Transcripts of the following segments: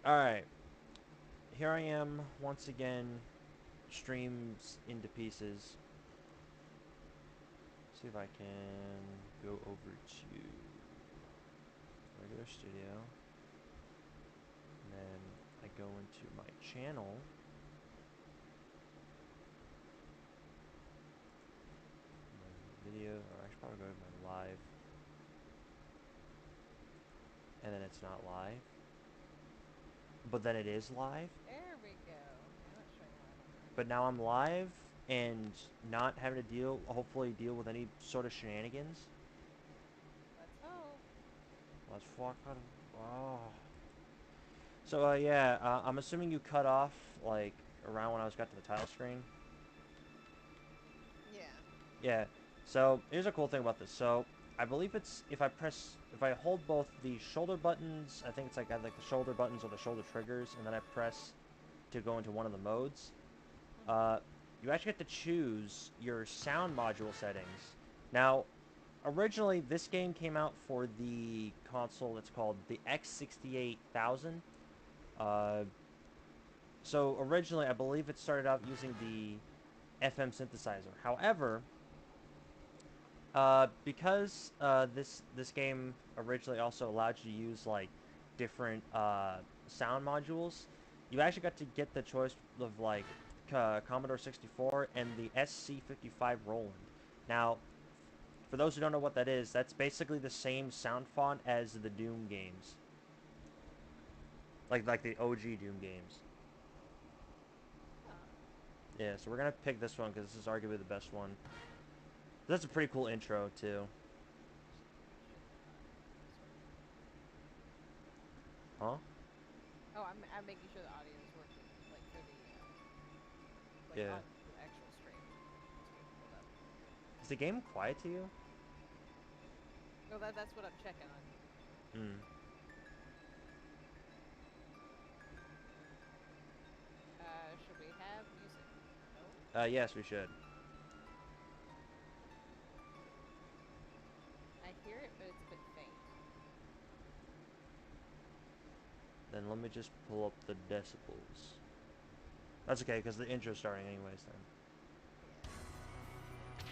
Alright. Here I am, once again, streams into pieces. See if I can go over to regular studio. And then I go into my channel. Video, or I should probably go to my live. And then it's not live. But then it is live. There we go. Now it's showing live. But now I'm live and not having to hopefully deal with any sort of shenanigans. Let's hope. Let's fuck out of... Oh. So, yeah, I'm assuming you cut off, like, around when I got to the title screen. Yeah. Yeah. So, here's a cool thing about this. So, I believe it's, if I hold both the shoulder buttons, I think it's like the shoulder buttons or the shoulder triggers, and then I press to go into one of the modes, you actually get to choose your sound module settings. Now, originally, this game came out for the console that's called the X68000. So originally, I believe it started out using the FM synthesizer. However, because this game originally also allowed you to use like different sound modules, you actually got to get the choice of like Commodore 64 and the SC55 Roland. Now, for those who don't know what that is, that's basically the same sound font as the Doom games. Like the OG Doom games. Huh. Yeah, so we're gonna pick this one because this is arguably the best one. That's a pretty cool intro too. Huh? Oh, I'm making sure the audio is working, like for the like Yeah. on the actual stream. It's being pulled up. Is the game quiet to you? No, that's what I'm checking on. Hmm. Should we have music? No. Yes, we should. I hear it, but it's a bit faint. Then let me just pull up the decibels. That's okay, because the intro's starting anyways then.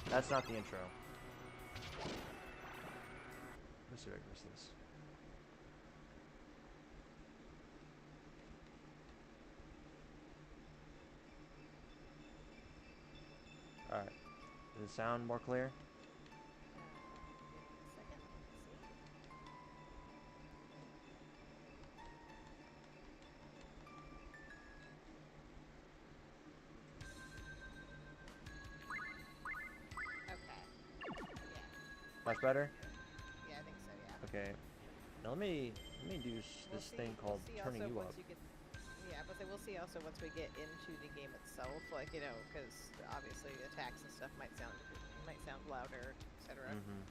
Yeah. That's not the intro. Let's see if I can miss this. Alright. Does it sound more clear? Give me a second. Let's see. Okay. Yeah. Much better? Yeah, I think so. Yeah. Okay. Now let me do this thing We'll called see turning also you once up. you get. Yeah, but we'll see also once we get into the game itself, like because obviously attacks and stuff might sound louder, etc. Mm-hmm.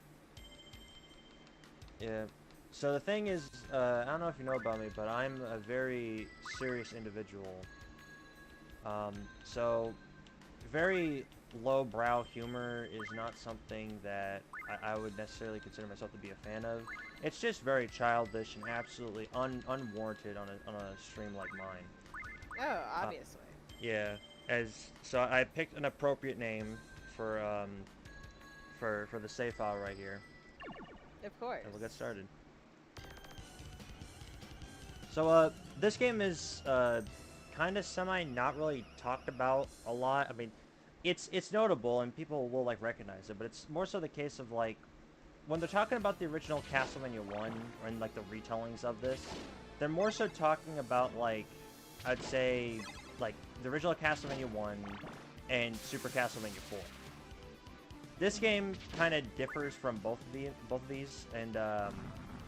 Yeah. So the thing is, I don't know if you know about me, but I'm a very serious individual. So very low-brow humor is not something that I would necessarily consider myself to be a fan of. It's just very childish and absolutely unwarranted on a stream like mine. Oh, Uh, obviously. yeah, so I picked an appropriate name for for the save file right here, Of course. and we'll get started. So this game is kind of not really talked about a lot. I mean, it's notable and people will like recognize it, but it's more so the case of like when they're talking about the original Castlevania 1 and like the retellings of this, they're more so talking about like I'd say like the original Castlevania 1 and Super Castlevania 4. This game kind of differs from both of these and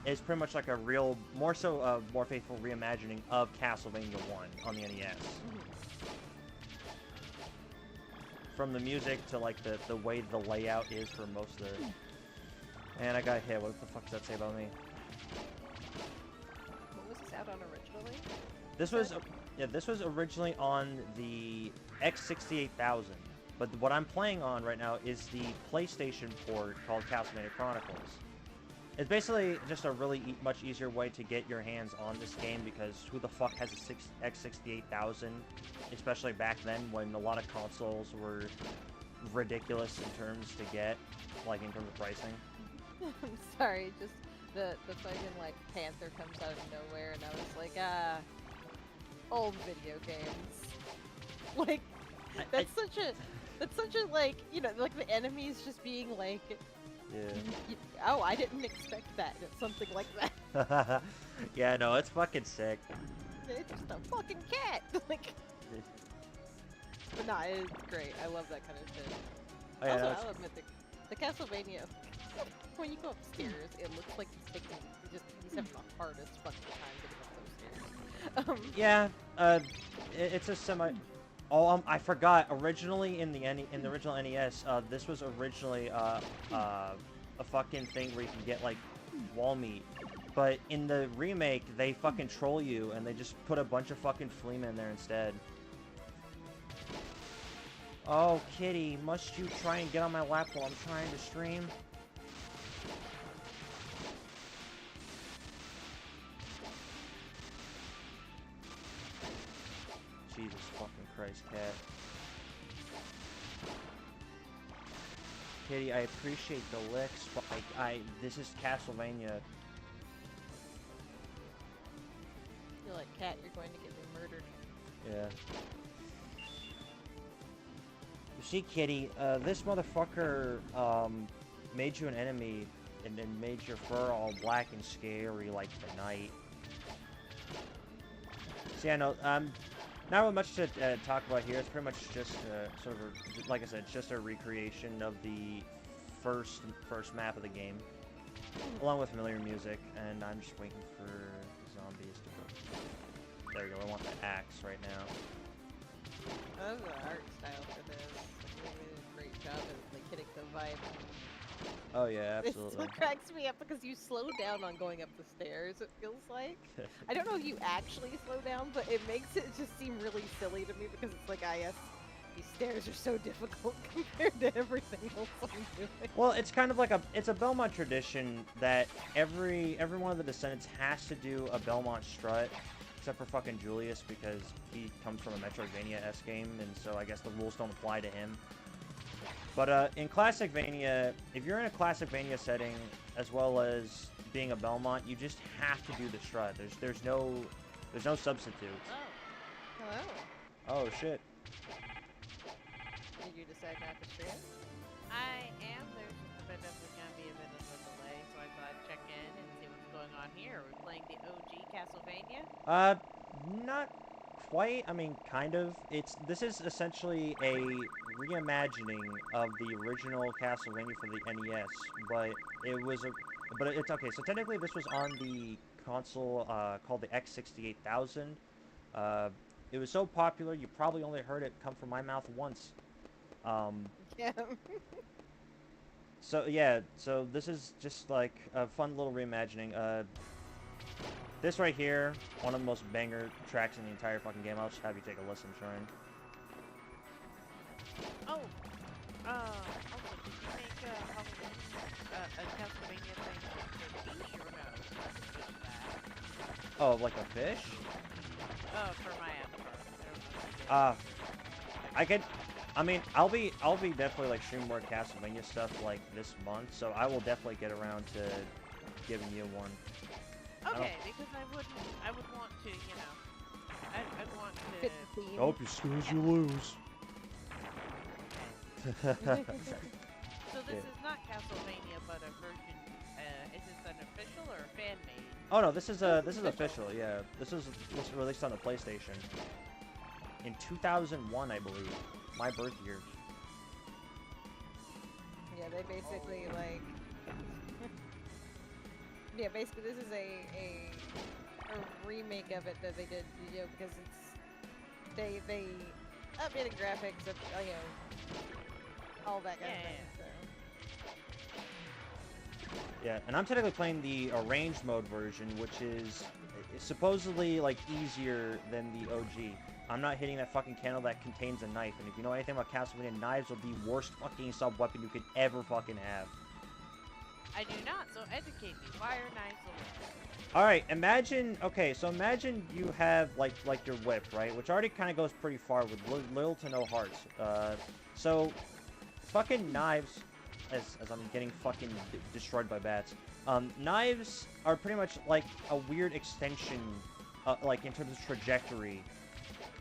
is pretty much like a real more so a more faithful reimagining of Castlevania 1 on the NES. From the music to like the way the layout is for most of the... And I got hit. What the fuck does that say about me? What was this out on originally? This was this was originally on the X68000, but what I'm playing on right now is the PlayStation port called Castlevania Chronicles. It's basically just a really much easier way to get your hands on this game because who the fuck has a X68000, especially back then when a lot of consoles were ridiculous in terms to get, like in terms of pricing. I'm sorry, just the fucking like panther comes out of nowhere, and I was like, old video games. Like, that's such a like, you know, like the enemies just being like, yeah. Oh, I didn't expect that. It's something like that. Yeah, no, it's fucking sick. It's just a fucking cat. Like, but nah, it's great. I love that kind of shit. Oh, yeah, Also, I'll admit the Castlevania. When you go upstairs, it looks like he's having the hardest fucking time getting up those stairs. Yeah, it's a semi. Oh, I forgot. Originally in the original NES, this was originally a fucking thing where you can get like wall meat, but in the remake they fucking troll you and they just put a bunch of fucking fleamen there instead. Oh, kitty, must you try and get on my lap while I'm trying to stream? Jesus fucking Christ, cat. Kitty, I appreciate the licks, but this is Castlevania. You're like, cat, you're going to get me murdered. Yeah. You see, Kitty, this motherfucker, made you an enemy and then made your fur all black and scary like the night. So yeah, no, not really much to talk about here. It's pretty much just sort of, like I said, it's just a recreation of the first map of the game, along with familiar music. And I'm just waiting for zombies to go. There you go. I want the axe right now. I love the art style for this. They did a great job of like hitting the vibe. Oh yeah, absolutely. It still cracks me up because you slow down on going up the stairs, it feels like. I don't know if you actually slow down, but it makes it just seem really silly to me because it's like, yes, these stairs are so difficult compared to everything else I'm doing. Well, it's kind of like it's a Belmont tradition that every one of the Descendants has to do a Belmont strut, except for fucking Julius because he comes from a Metroidvania-esque game, and so I guess the rules don't apply to him. But in Classicvania, if you're in a Classicvania setting, as well as being a Belmont, you just have to do the strut. There's no substitutes. Oh. Hello. Oh shit. Did you decide not to stream? I am. There's just a bit of going to be a bit of a delay, so I thought I'd check in and see what's going on here. Are we playing the OG Castlevania? Not quite. I mean, kind of. This is essentially a reimagining of the original Castlevania for the NES, but it's okay. So technically, this was on the console called the X68000. It was so popular, you probably only heard it come from my mouth once. Yeah. So yeah, so this is just like a fun little reimagining. This right here, one of the most banger tracks in the entire fucking game. I'll just have you take a listen, Shrine. Oh, also, did you make a Castlevania thing for fish or no? Oh, like a fish? Oh, for my avatar. I mean, I'll be definitely like streaming more Castlevania stuff like this month, so I will definitely get around to giving you one. Okay, because I would want to, you know, I'd want to. Fit the theme. Hope you snooze, you lose. So this is not Castlevania, but a version. Is this an official or a fan made? Oh no, this is official. Yeah, this was released on the PlayStation in 2001, I believe, my birth year. Yeah, they basically like. Yeah, basically this is a remake of it that they did, you know, because it's they updated graphics, of, you know, all that kind of thing. So. Yeah, and I'm technically playing the arranged mode version, which is supposedly like easier than the OG. I'm not hitting that fucking candle that contains a knife, and if you know anything about Castlevania, knives are the worst fucking sub weapon you could ever fucking have. I do not, so educate me. Why are knives a whip? All right, imagine. Okay, so imagine you have like your whip, right, which already kind of goes pretty far with little to no hearts. So fucking knives, as I'm getting fucking destroyed by bats. Knives are pretty much like a weird extension, like in terms of trajectory,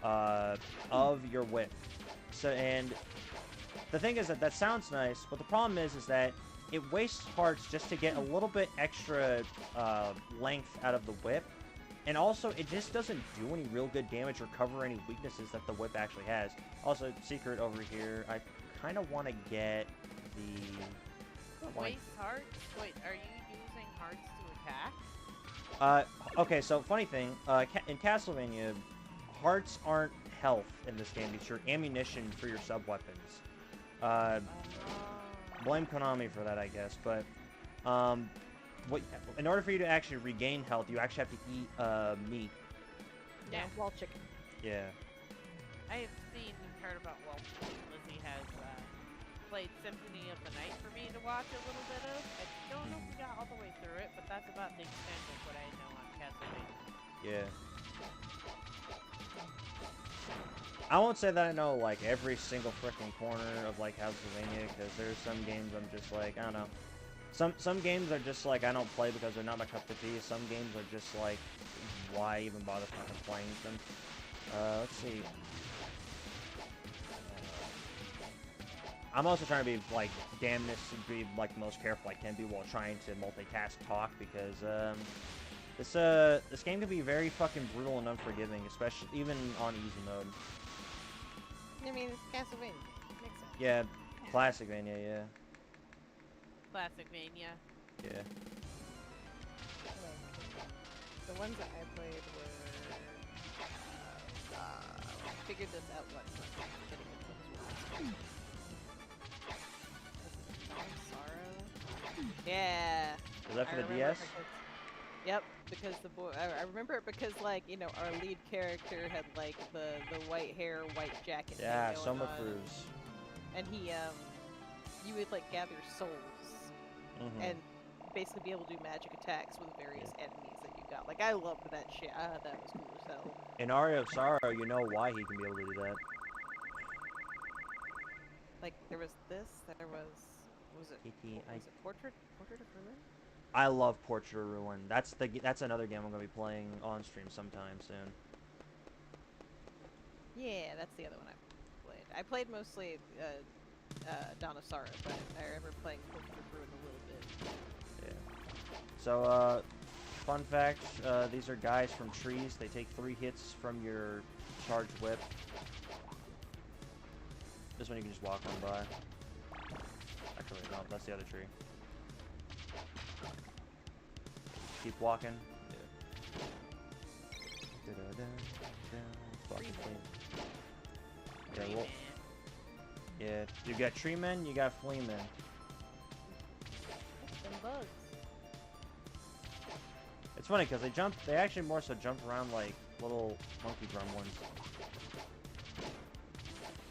of your whip. So, and the thing is that sounds nice, but the problem is that it wastes hearts just to get a little bit extra length out of the whip. And also, it just doesn't do any real good damage or cover any weaknesses that the whip actually has. Also, secret over here, I kind of want to get the... Waste hearts? Wait, are you using hearts to attack? Okay, so funny thing, in Castlevania, hearts aren't health in this game. It's your ammunition for your sub-weapons. Blame Konami for that, I guess, but, in order for you to actually regain health, you actually have to eat, meat. Yeah, wall chicken. Yeah. I have seen and heard about Lizzie has, played Symphony of the Night for me to watch a little bit of. I don't know if we got all the way through it, but that's about the extent of what I know on Castlevania. Yeah. I won't say that I know, like, every single freaking corner of, like, Castlevania, because there's some games I'm just like, I don't know. Some games are just like, I don't play because they're not my cup of tea. Some games are just like, why even bother fucking playing them? Let's see. I'm also trying to be, like, damnness and be, like, the most careful I can be while trying to multitask talk, because, this game can be very fucking brutal and unforgiving, especially, even on easy mode. I mean, it's Castlevania. Makes sense. Yeah, Classicvania, yeah. Classicvania. Yeah. Like, the ones that I played were... figured this out once. Getting into Dawn of Sorrow. Yeah. Is that for the remember DS? Yep, because the boy, I remember it because, like, you know, our lead character had, like, the white hair, white jacket. Yeah, going Soma on. Cruz. And he, you would, like, gather souls and basically be able to do magic attacks with various enemies that you got. Like, I loved that shit. That was cool as hell. In Aria of Sorrow, you know why he can be able to do that. Like, there was this, there was it, was it Portrait of Ruin? I love Portrait of Ruin. That's another game I'm gonna be playing on stream sometime soon. Yeah, that's the other one I played. I played mostly Dawn of Sorrow, but I remember playing Portrait of Ruin a little bit. Yeah. So, fun fact, these are guys from trees. They take 3 hits from your charged whip. This one you can just walk on by. Actually, no, that's the other tree. Keep walking. Yeah. Well, yeah, you got tree men, you got flea men. Them bugs. It's funny because they actually more so jump around like little monkey gremlins.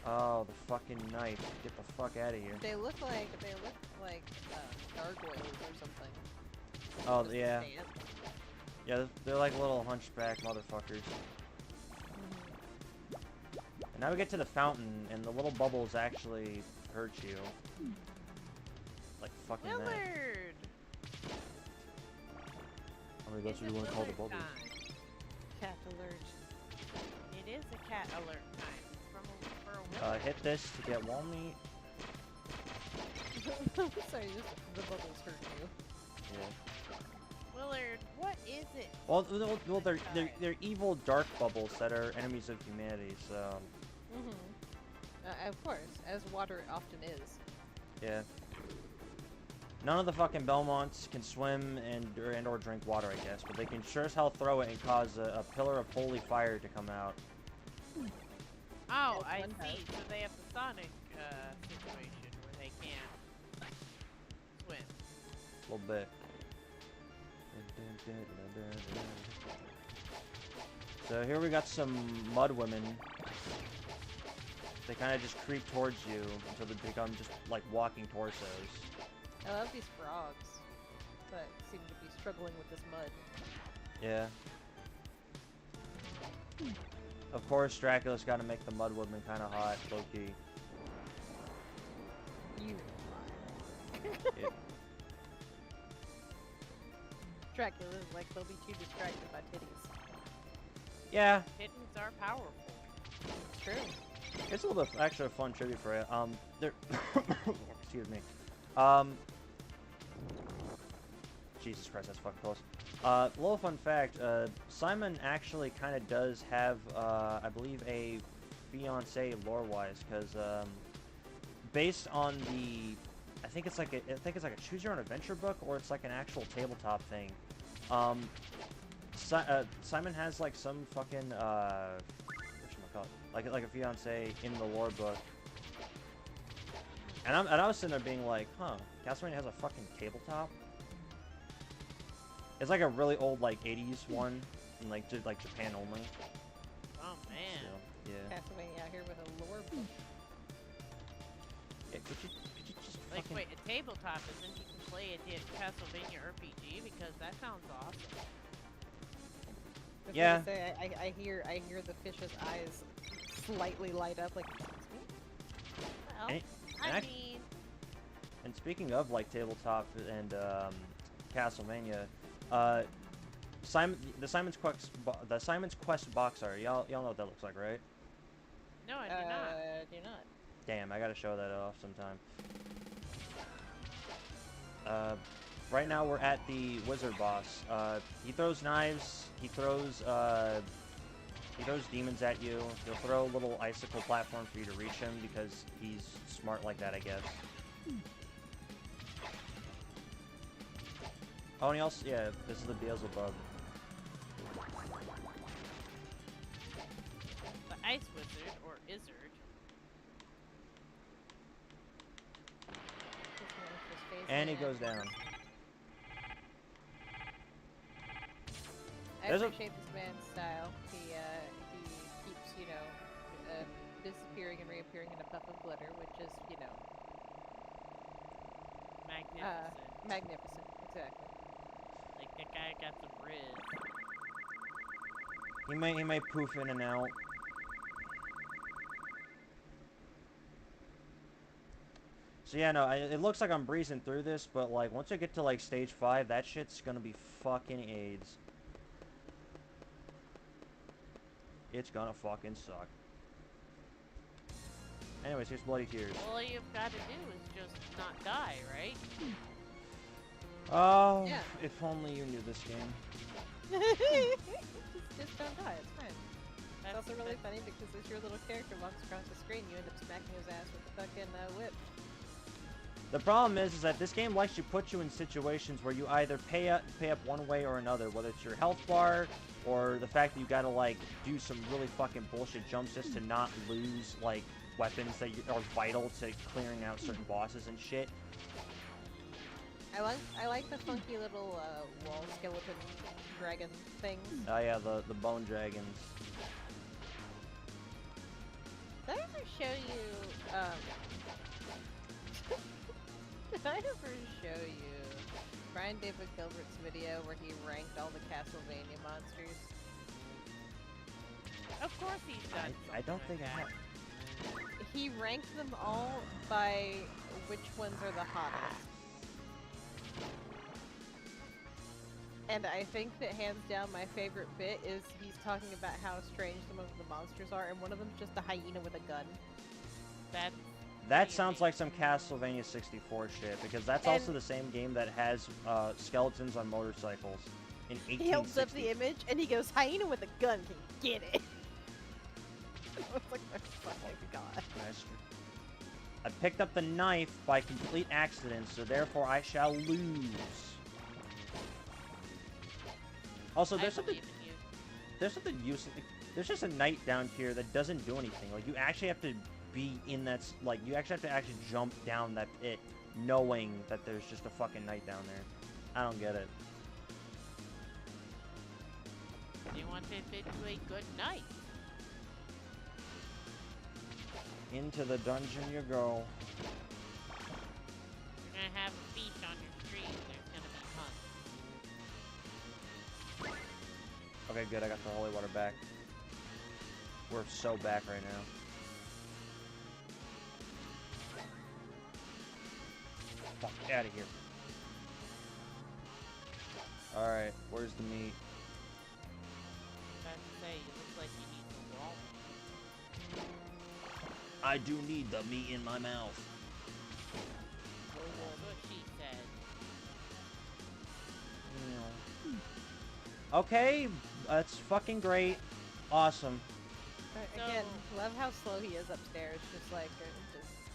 Oh, the fucking knife. Get the fuck out of here. They look like gargoyles or something. Oh, yeah. Yeah, they're like little hunchback motherfuckers. And now we get to the fountain, and the little bubbles actually hurt you. Like fucking that. Willard! I mean, that's what you want to call the bubbles. Cat alert. It is a cat alert time. For a Willard. Hit this to get wall meat. Sorry, just the bubbles hurt you. Yeah. Willard, what is it? Well, they're evil dark bubbles that are enemies of humanity. So. Of course, as water often is. Yeah. None of the fucking Belmonts can swim and or drink water, I guess, but they can sure as hell throw it and cause a pillar of holy fire to come out. Oh, I see. So they have the Sonic situation where they can't swim. A little bit. So here we got some mud women. They kind of just creep towards you until they become just like walking torsos. I love these frogs. that seem to be struggling with this mud. Yeah. Of course, Dracula's got to make the Mud Woodman kind of hot, low-key. You Yeah. Dracula's like, they'll be too distracted by titties. Yeah, Kittens are powerful. It's true. it's a little bit actually a fun tribute for it. There. Excuse me. Jesus Christ, that's fucking close. Little fun fact. Simon actually kind of does have, I believe, a fiance lore-wise, because based on the, I think it's like a choose your own adventure book, or it's like an actual tabletop thing. Simon has like some fucking whatchamacallit, like a fiance in the lore book, and I was sitting there being like, huh, Castlevania has a fucking tabletop. It's like a really old like 80s one, and like just like Japan only. Oh man. So, yeah. Castlevania out here with a lore book. Yeah, could you just Like, fucking... wait, a tabletop, and then you can play a Castlevania RPG, because that sounds awesome. I was Yeah. gonna say, I hear the fish's eyes slightly light up, like, Well, And- I and mean, And speaking of like tabletop and Castlevania, the Simon's Quest box art. Y'all know what that looks like, right? no, I do not. do not. Damn, I gotta show that off sometime. Right now we're at the wizard boss. He throws knives. He throws demons at you. He'll throw a little icicle platform for you to reach him because he's smart like that, I guess. Oh, and he also, yeah, this is the Beelzebub. The Ice Wizard, or Izzard. And he goes down. I There's a- appreciate this man's style. He keeps, disappearing and reappearing in a puff of glitter, which is, Magnificent. magnificent. Exactly. Like, that guy got some riz. He may poof in and out. So yeah, no, it looks like I'm breezing through this, but like once I get to like stage 5, that shit's gonna be fucking AIDS. It's gonna fucking suck. Anyways, here's Bloody Tears. All you've got to do is just not die, right? Oh, Yeah. if only you knew this game. just don't die. It's fine. It's That's also really funny because as your little character walks across the screen, you end up smacking his ass with the fucking whip. The problem is that this game likes to put you in situations where you either pay up one way or another, whether it's your health bar or the fact that you gotta like do some really fucking bullshit jumps just to not lose like weapons that are vital to clearing out certain bosses and shit. I like the funky little wall skeleton dragon things. Oh yeah, the bone dragons. Did I ever show you? Did I ever show you Brian David Gilbert's video where he ranked all the Castlevania monsters? Of course he's done I don't something think I like have. He ranked them all by which ones are the hottest. And I think that hands down my favorite bit is he's talking about how strange some of the monsters are, and one of them's just a hyena with a gun. that. That sounds like some Castlevania 64 shit, because that's also And- the same game that has skeletons on motorcycles in 1860. He holds up the image and he goes, hyena with a gun can get it. I was like, oh fucking god. Master. I picked up the knife by complete accident, so therefore I shall lose. Also, I there's something believe in you. useless. There's just a knight down here that doesn't do anything. Like you actually have to be in that. Like you actually have to actually jump down that pit, knowing that there's just a fucking knight down there. I don't get it. You want to bid you a good night. Into the dungeon you go. You're gonna have a feast on your street. There's gonna be fun. Okay, good. I got the holy water back. We're so back right now. Fuck, out of here. Alright, where's the meat? I have to say, it looks like you need the wall. I do need the meat in my mouth. That's what she said. Okay, that's fucking great. Awesome. Again, love how slow he is upstairs. Just like,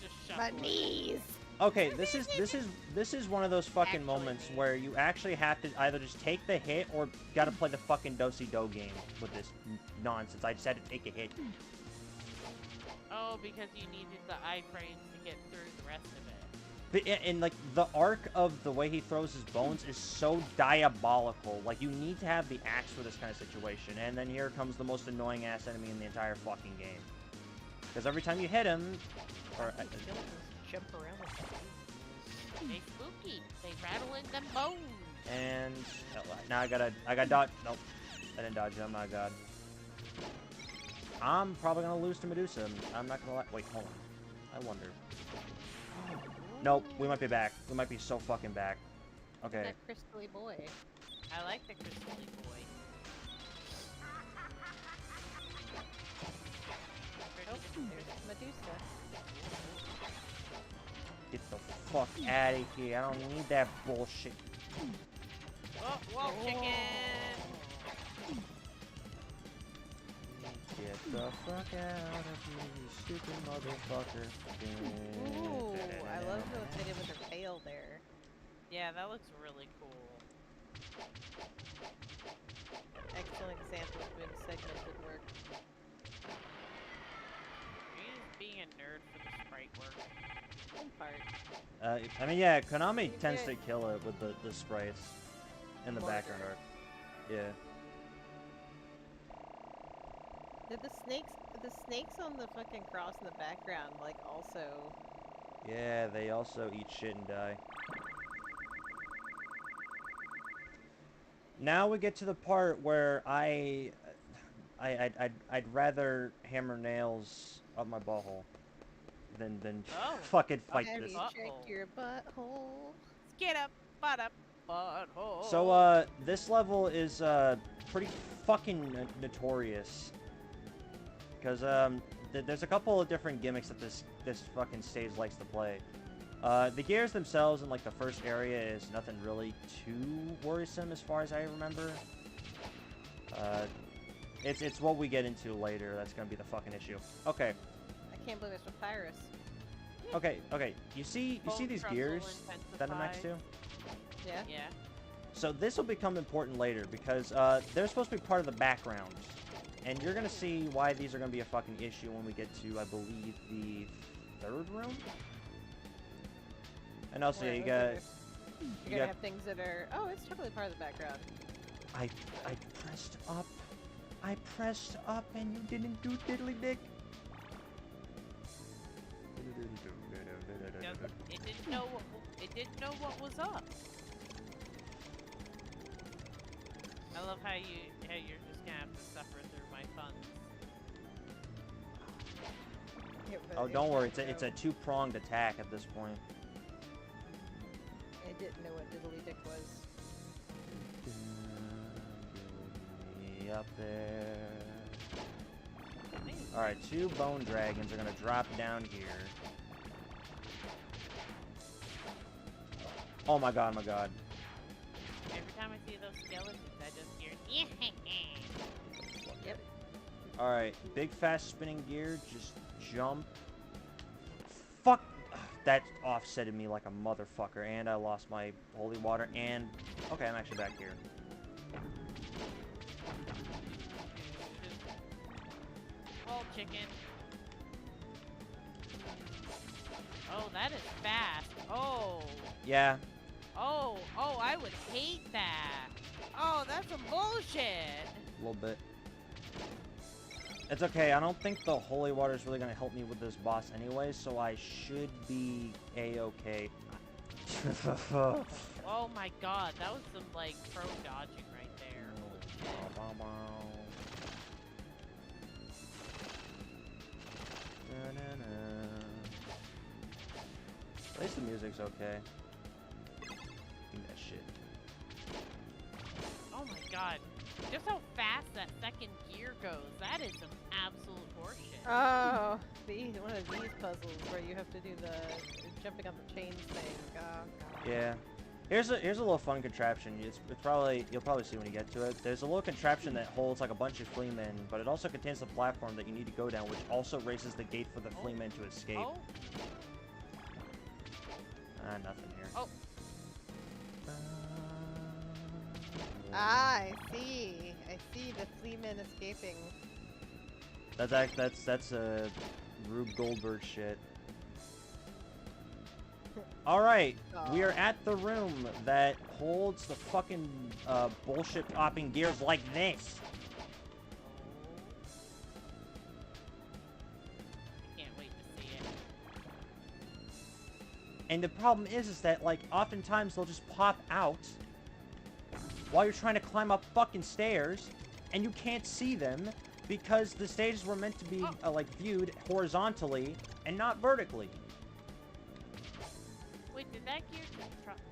Just my shuffle it. knees. Okay, this is one of those fucking Actually moments me. where you actually have to either just take the hit or gotta play the fucking do-si-do game with this nonsense. I just had to take a hit. Oh, because you needed the iframes to get through the rest of it. And like the arc of the way he throws his bones is so diabolical. Like you need to have the axe for this kind of situation. And then here comes the most annoying ass enemy in the entire fucking game. Because every time you hit him, or Jump around with that. They spooky. They rattle in them bones. and now I got dodge. Nope, I didn't dodge it. I'm not God. I'm probably gonna lose to Medusa. I'm not gonna wait. Hold on. I wonder. Nope, we might be back. We might be so fucking back. Okay. That crystally boy. I like the crystally boy. Oh, there's Medusa. Get the fuck out of here. I don't need that bullshit. Oh, whoa, chicken! Get the fuck out of here, you stupid motherfucker. Ooh, I love what they did with her tail there. Yeah, that looks really cool. Excellent example of doing segmented work. Are you just being a nerd for the sprite work? In part. I mean, yeah, Konami tends to kill it with the sprites in the More background art. Yeah. Did the snakes on the fucking cross in the background, like, also... Yeah, they also eat shit and die. Now we get to the part where I'd rather hammer nails up my butthole than Oh. fucking fight Have this. you checked Uh-oh. your butthole? Get up, butt up, butthole. So, this level is, pretty fucking notorious. Because, there's a couple of different gimmicks that this fucking stage likes to play. The gears themselves in, like, the first area is nothing really too worrisome as far as I remember. It's what we get into later that's gonna be the fucking issue. Okay. I can't believe it's Papyrus. Okay, you see these gears that I'm next to? Yeah? Yeah. So this will become important later because they're supposed to be part of the background. And you're gonna see why these are gonna be a fucking issue when we get to, I believe, the third room? And also, yeah, you got... You're you gonna got- have things that are... Oh, it's totally part of the background. I pressed up. I pressed up and you didn't do diddly dick. It didn't know what was up. I love how you're just gonna have to suffer through my fun. Oh, don't worry. It's a two-pronged attack at this point. I didn't know what diddly dick was. Up there. Alright, two bone dragons are gonna drop down here. Oh my god, my god. Every time I see those skeletons, I just hear. Yep. Alright, big fast spinning gear, just jump. Fuck! That offsetted me like a motherfucker, and I lost my holy water, and... Okay, I'm actually back here. Well, chicken. Oh, that is fast. Oh. Yeah. Oh, I would hate that. Oh, that's some bullshit. A little bit. It's okay, I don't think the holy water is really going to help me with this boss anyway, so I should be a-okay. Oh my god, that was some, like, pro dodging right there. Holy Bow, bow, bow. At least the music's okay. Give me that shit. Oh my god. Just how fast that second gear goes. That is some absolute horseshit. Oh, one of these puzzles where you have to do the jumping on the chains thing. Oh, God. Yeah. Here's a little fun contraption. It's probably, you'll probably see when you get to it. There's a little contraption that holds like a bunch of flea men, but it also contains the platform that you need to go down, which also raises the gate for the flea men to escape. Oh. Nothing here. Oh. Ah, I see. I see the flea men escaping. That's a Rube Goldberg shit. Alright, we are at the room that holds the fucking bullshit popping gears like this. I can't wait to see it. And the problem is that, like, oftentimes they'll just pop out while you're trying to climb up fucking stairs, and you can't see them because the stages were meant to be, like, viewed horizontally and not vertically. Wait, did that gear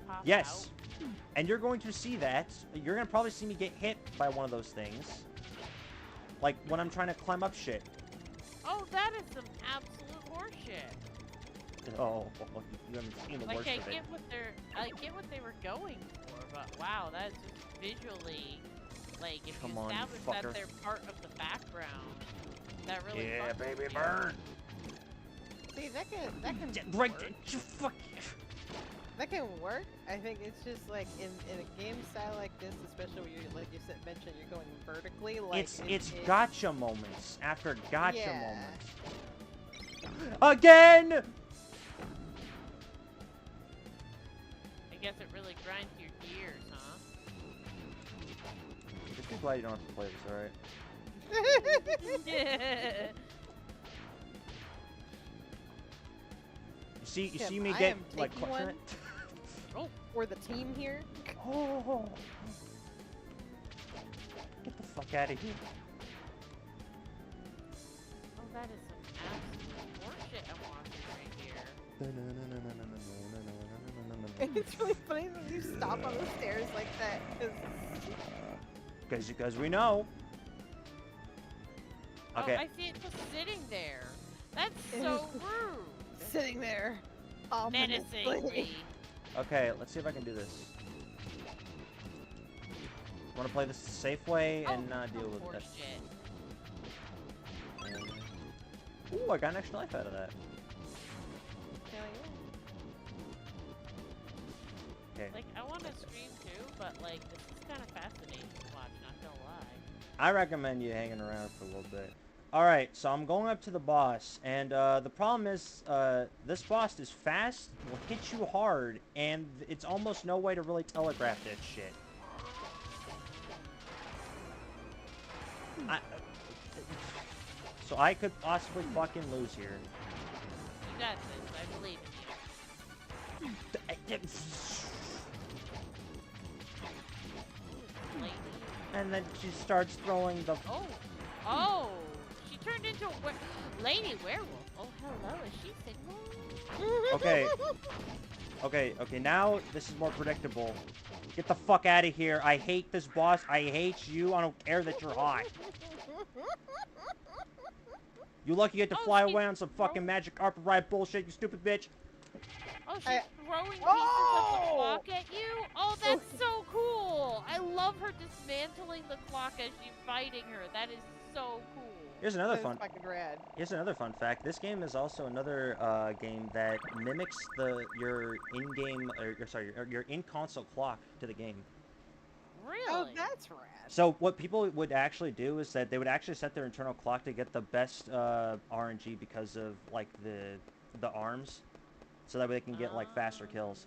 pop Yes. out? And you're going to see that. You're going to probably see me get hit by one of those things. Like, when I'm trying to climb up shit. Oh, that is some absolute horseshit. Oh, you haven't seen the Like, worst I of it. get what they were going for, but wow, that's just visually, like, if Come you on, you establish fucker. that they're part of the background, that really Yeah, fucks baby, with you. burn! See, that can Right, work. fuck. That can work. I think it's just like in a game style like this, especially when you like you said mentioned you're going vertically. Like It's gotcha moments after gotcha Yeah. moments. Again! I guess it really grinds your gears, huh? Just be glad you don't have to play this, alright? Yeah. You Tim, see me I get, am like, taking clutching one. it? Oh, Or the team here. Oh. Get the fuck out of here. oh, that is some absolute horseshit I'm watching right here. It's really funny when you stop on the stairs like that. 'Cause Because we know. Okay. Oh, I see it just sitting there. That's so rude. sitting there, ominously. Menacingly. Okay, let's see if I can do this. Want to play this the safe way and not deal with that. Horseshit. Ooh, I got an extra life out of that. Hell yeah. Okay. Like, I want to scream too, but like, this is kind of fascinating to watch, not gonna lie. I recommend you hanging around for a little bit. Alright, so I'm going up to the boss, and the problem is, this boss is fast, will hit you hard, and it's almost no way to really telegraph that shit. So I could possibly fucking lose here. You got this, I believe in you. Lady. And then she starts throwing the... Oh! Oh! She turned into a lady werewolf. Oh, hello, is she single? Okay. Okay, now this is more predictable. Get the fuck out of here. I hate this boss. I hate you. I don't care that you're hot. You lucky you get to fly away on some fucking magic carpet ride bullshit, you stupid bitch. Oh, she's throwing pieces of the clock at you? Oh, that's so cool! I love her dismantling the clock as she's fighting her. That is so cool. Here's another That's fun. fucking rad. Here's another fun fact. This game is also another game that mimics your in-game, your in-console clock to the game. Really? Oh, that's rad. So what people would actually do is that they would actually set their internal clock to get the best RNG because of like the arms, so that way they can get like faster kills.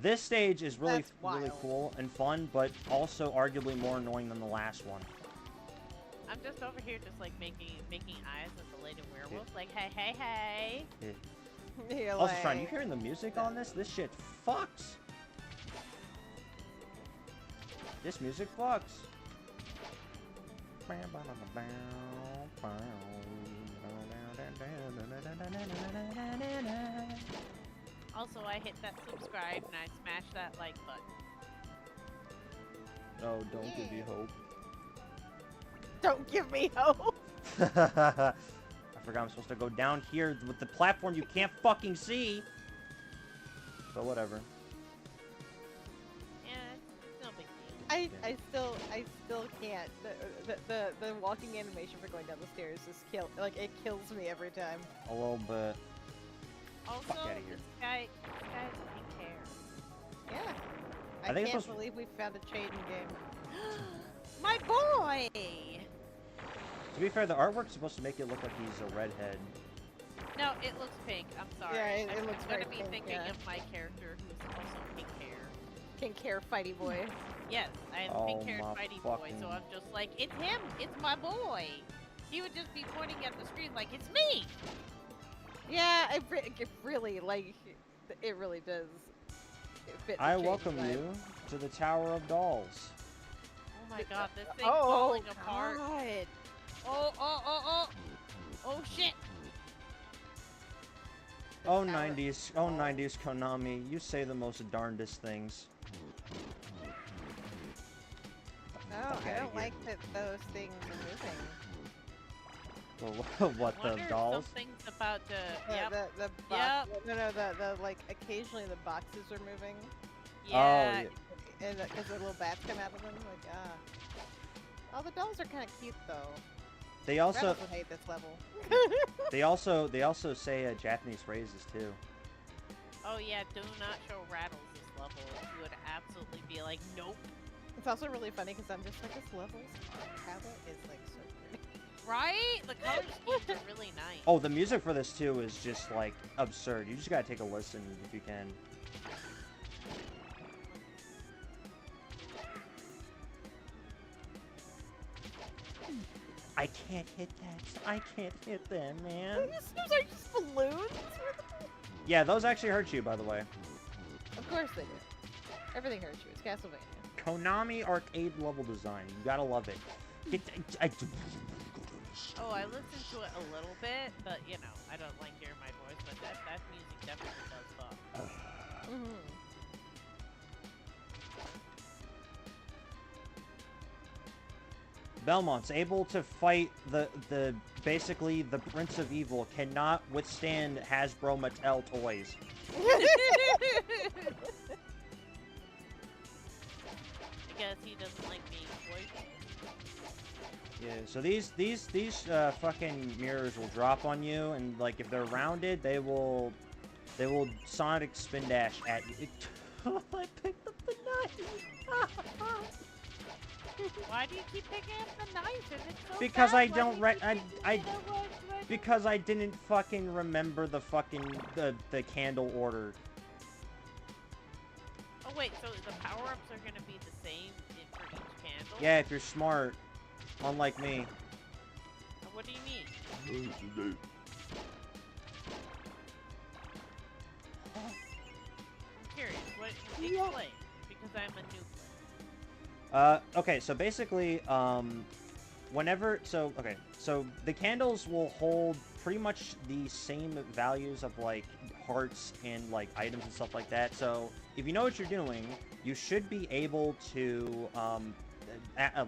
This stage is really That's wild. cool and fun, but also arguably more annoying than the last one. I'm just over here just like making eyes at the lady werewolf, like hey hey hey. You're Also, like, Sean, you hearing the music on this? This shit fucks. This music fucks. Also, I hit that subscribe and I smashed that like button. Oh, don't give me hope. Don't give me hope. I forgot I'm supposed to go down here with the platform you can't fucking see. But whatever. Yeah, it's no big deal. I still can't. The walking animation for going down the stairs just it kills me every time. A little bit. Also, Fuck outta here. this guy's pink hair. Yeah. I I think it's can't supposed- believe we found a Chaden game. My boy! To be fair, the artwork's supposed to make it look like he's a redhead. No, it looks pink. I'm sorry. Yeah, it I'm looks gonna very be pink, thinking yeah. of my character who's also pink hair. Pink hair fighty boy. Yes, I am Oh, pink-haired my fighty boy, so fucking- I'm just like, it's him! It's my boy! He would just be pointing at the screen like, it's me! Yeah, it really it really does. Fit the I Chaden welcome vibe. you to the Tower of Dolls. Oh my god, this thing's Oh falling apart. God. Oh! Oh shit! The Oh, Tower 90s. of Oh, Dolls. 90s Konami. You say the most darndest things. No, Fuck I outta don't here. like that those things are moving. Well, what, Wonder the if dolls? something's about to. Yeah, Yep. the box, no, the like occasionally the boxes are moving, Yeah. and because the little bats come out of them, like Oh, the dolls are kind of cute though. They also, Rebels would hate this level. they also say Japanese phrases too. Oh yeah, do not show Rattles this level. He would absolutely be like, nope. It's also really funny because I'm just like this level's palette is like so pretty. Right? The color schemes are really nice. Oh, the music for this too is just like absurd. You just gotta take a listen if you can. I can't hit that. I can't hit that, man. These are just balloons. Yeah, those actually hurt you, by the way. Of course they do. Everything hurts you. It's Castlevania. Konami arcade level design. You gotta love it. Oh, I listened to it a little bit, but you know, I don't like hearing my voice, but that music definitely does fuck. Belmont's able to fight the basically the Prince of Evil, cannot withstand Hasbro Mattel toys. I guess he doesn't like being joyful. Yeah, so these fucking mirrors will drop on you, and like if they're rounded, they will Sonic spin dash at you. I picked up the knife. Why do you keep picking up the knife if it's so Because bad? I Why don't do you re- keep I- picking I- it up? Because I didn't fucking remember the fucking the candle order. Oh wait, so the power-ups are gonna be the same for each candle? Yeah, if you're smart, unlike me. What do you mean? I'm curious. What? Explain. Because I'm a new player. Okay, so basically, so the candles will hold pretty much the same values of, like, hearts and, like, items and stuff like that, so if you know what you're doing, you should be able to,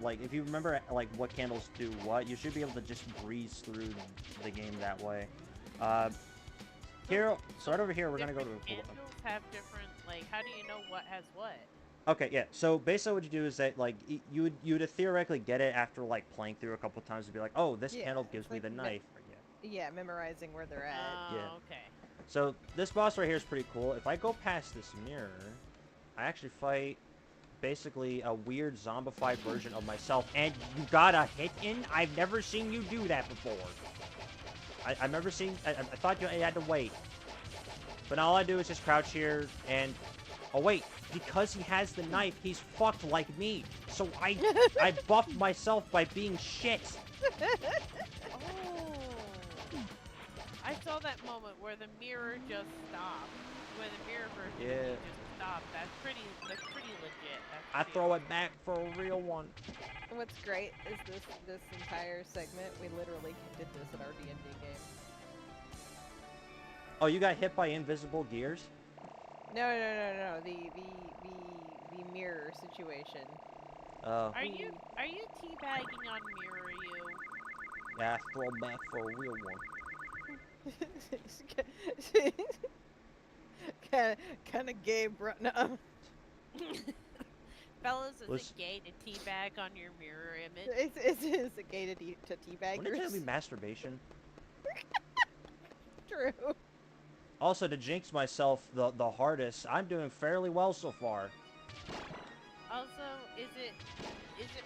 like, if you remember, like, what candles do what, you should be able to just breeze through the game that way. Here, so right over here, we're gonna go to... Different candles have different, like, how do you know what has what? Okay, yeah. So basically, what you do is that like you would theoretically get it after like playing through a couple times and be like, oh, this Yeah, candle it's gives me like the knife. Yeah, memorizing where they're at. Oh, Yeah. okay. So this boss right here is pretty cool. If I go past this mirror, I actually fight basically a weird zombified version of myself, and you got a hit in. I've never seen you do that before. I've never seen. I thought you had to wait, but all I do is just crouch here and. Oh wait, because he has the knife, he's fucked like me. So I buffed myself by being shit. Oh. I saw that moment where the mirror just stopped. Where the mirror version Yeah. just stopped. That's pretty pretty legit. That's I pretty throw awesome. it back for a real one. What's great is this entire segment, we literally did this in our D&D game. Oh, you got hit by invisible gears? No. The mirror situation. Oh. Are you teabagging on Mirror you? Yeah, I throw back for a real one. kind of gay, bro. No. Fellas, is Listen. it gay to teabag on your mirror image? It's a gay to Wouldn't it teabaggers. be masturbation? True. Also, to jinx myself the hardest, I'm doing fairly well so far. Also, is it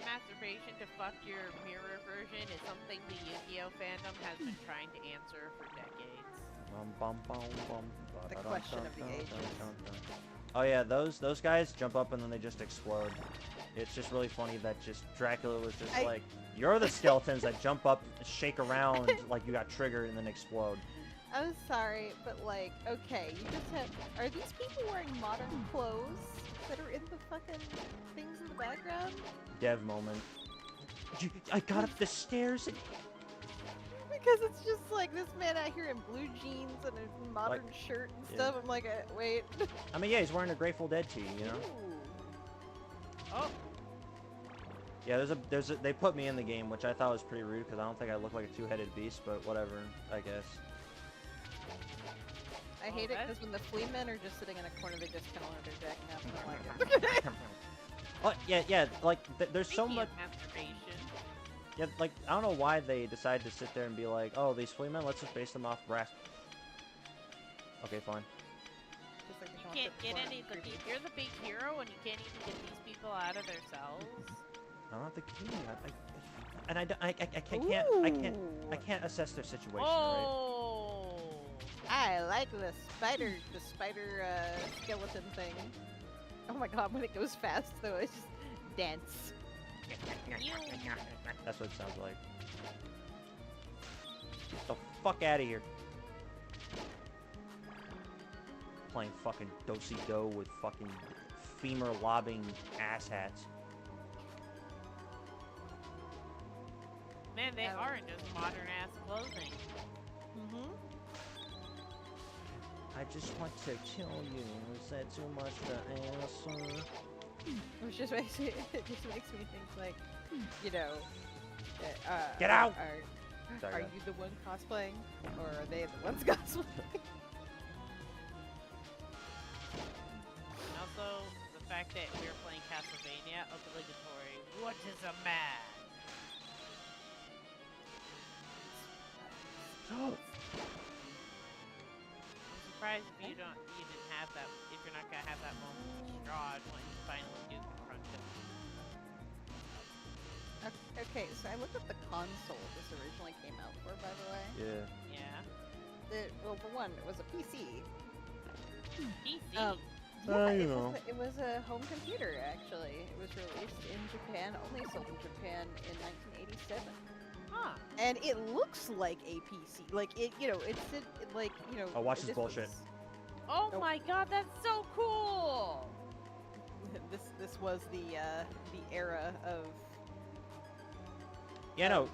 masturbation to fuck your mirror version? Is something the Yu-Gi-Oh fandom has been trying to answer for decades. The question of the ages. Oh yeah, those guys jump up and then they just explode. It's just really funny that just Dracula was just like, you're the skeletons that jump up, shake around like you got triggered and then explode. I'm sorry, but like, okay, you just have. Are these people wearing modern clothes that are in the fucking things in the background? Dev moment. I got up the stairs and... Because it's just like this man out here in blue jeans and a modern shirt and stuff. I'm like, wait. I mean, yeah, he's wearing a Grateful Dead tee, you know? Ooh. Oh, Yeah, they put me in the game, which I thought was pretty rude because I don't think I look like a two-headed beast, but whatever, I guess. I hate it because when the flea men are just sitting in a corner, they just kind of let their jacking up. And I like it. Oh, yeah, like, there's so speaking much... of masturbation. Yeah, like, I don't know why they decided to sit there and be like, oh, these flea men, let's just base them off brass. Okay, fine. Just like You can't get any of the... You're the big hero and you can't even get these people out of their cells? I don't have the key. I can't assess their situation, right? Oh! I like the spider skeleton thing. Oh my god, when it goes fast though, it's just dance. That's what it sounds like. Get the fuck out of here. Playing fucking do-si-do with fucking femur lobbing asshats. Man, they are in just modern ass clothing. Mm-hmm. I just want to kill you. Is that too much to answer? Which just makes me, it just makes me think like, you know, Get out! Are you the one cosplaying, or are they the ones cosplaying? And also, the fact that we're playing Castlevania, obligatory. What is a man? I'm surprised if you didn't have that, if you're not gonna have that moment with Strahd when you finally do confront him. Okay, so I looked at the console this originally came out for, by the way. Yeah. Yeah. Well, for one, it was a PC. PC. Yeah, it was a home computer, actually. It was released in Japan, only sold in Japan in 1987. Huh. And it looks like a PC. Like, it, you know, like, you know... Oh, watch this bullshit. Oh Nope. my god, that's so cool! This was the era of... Yeah, no. of,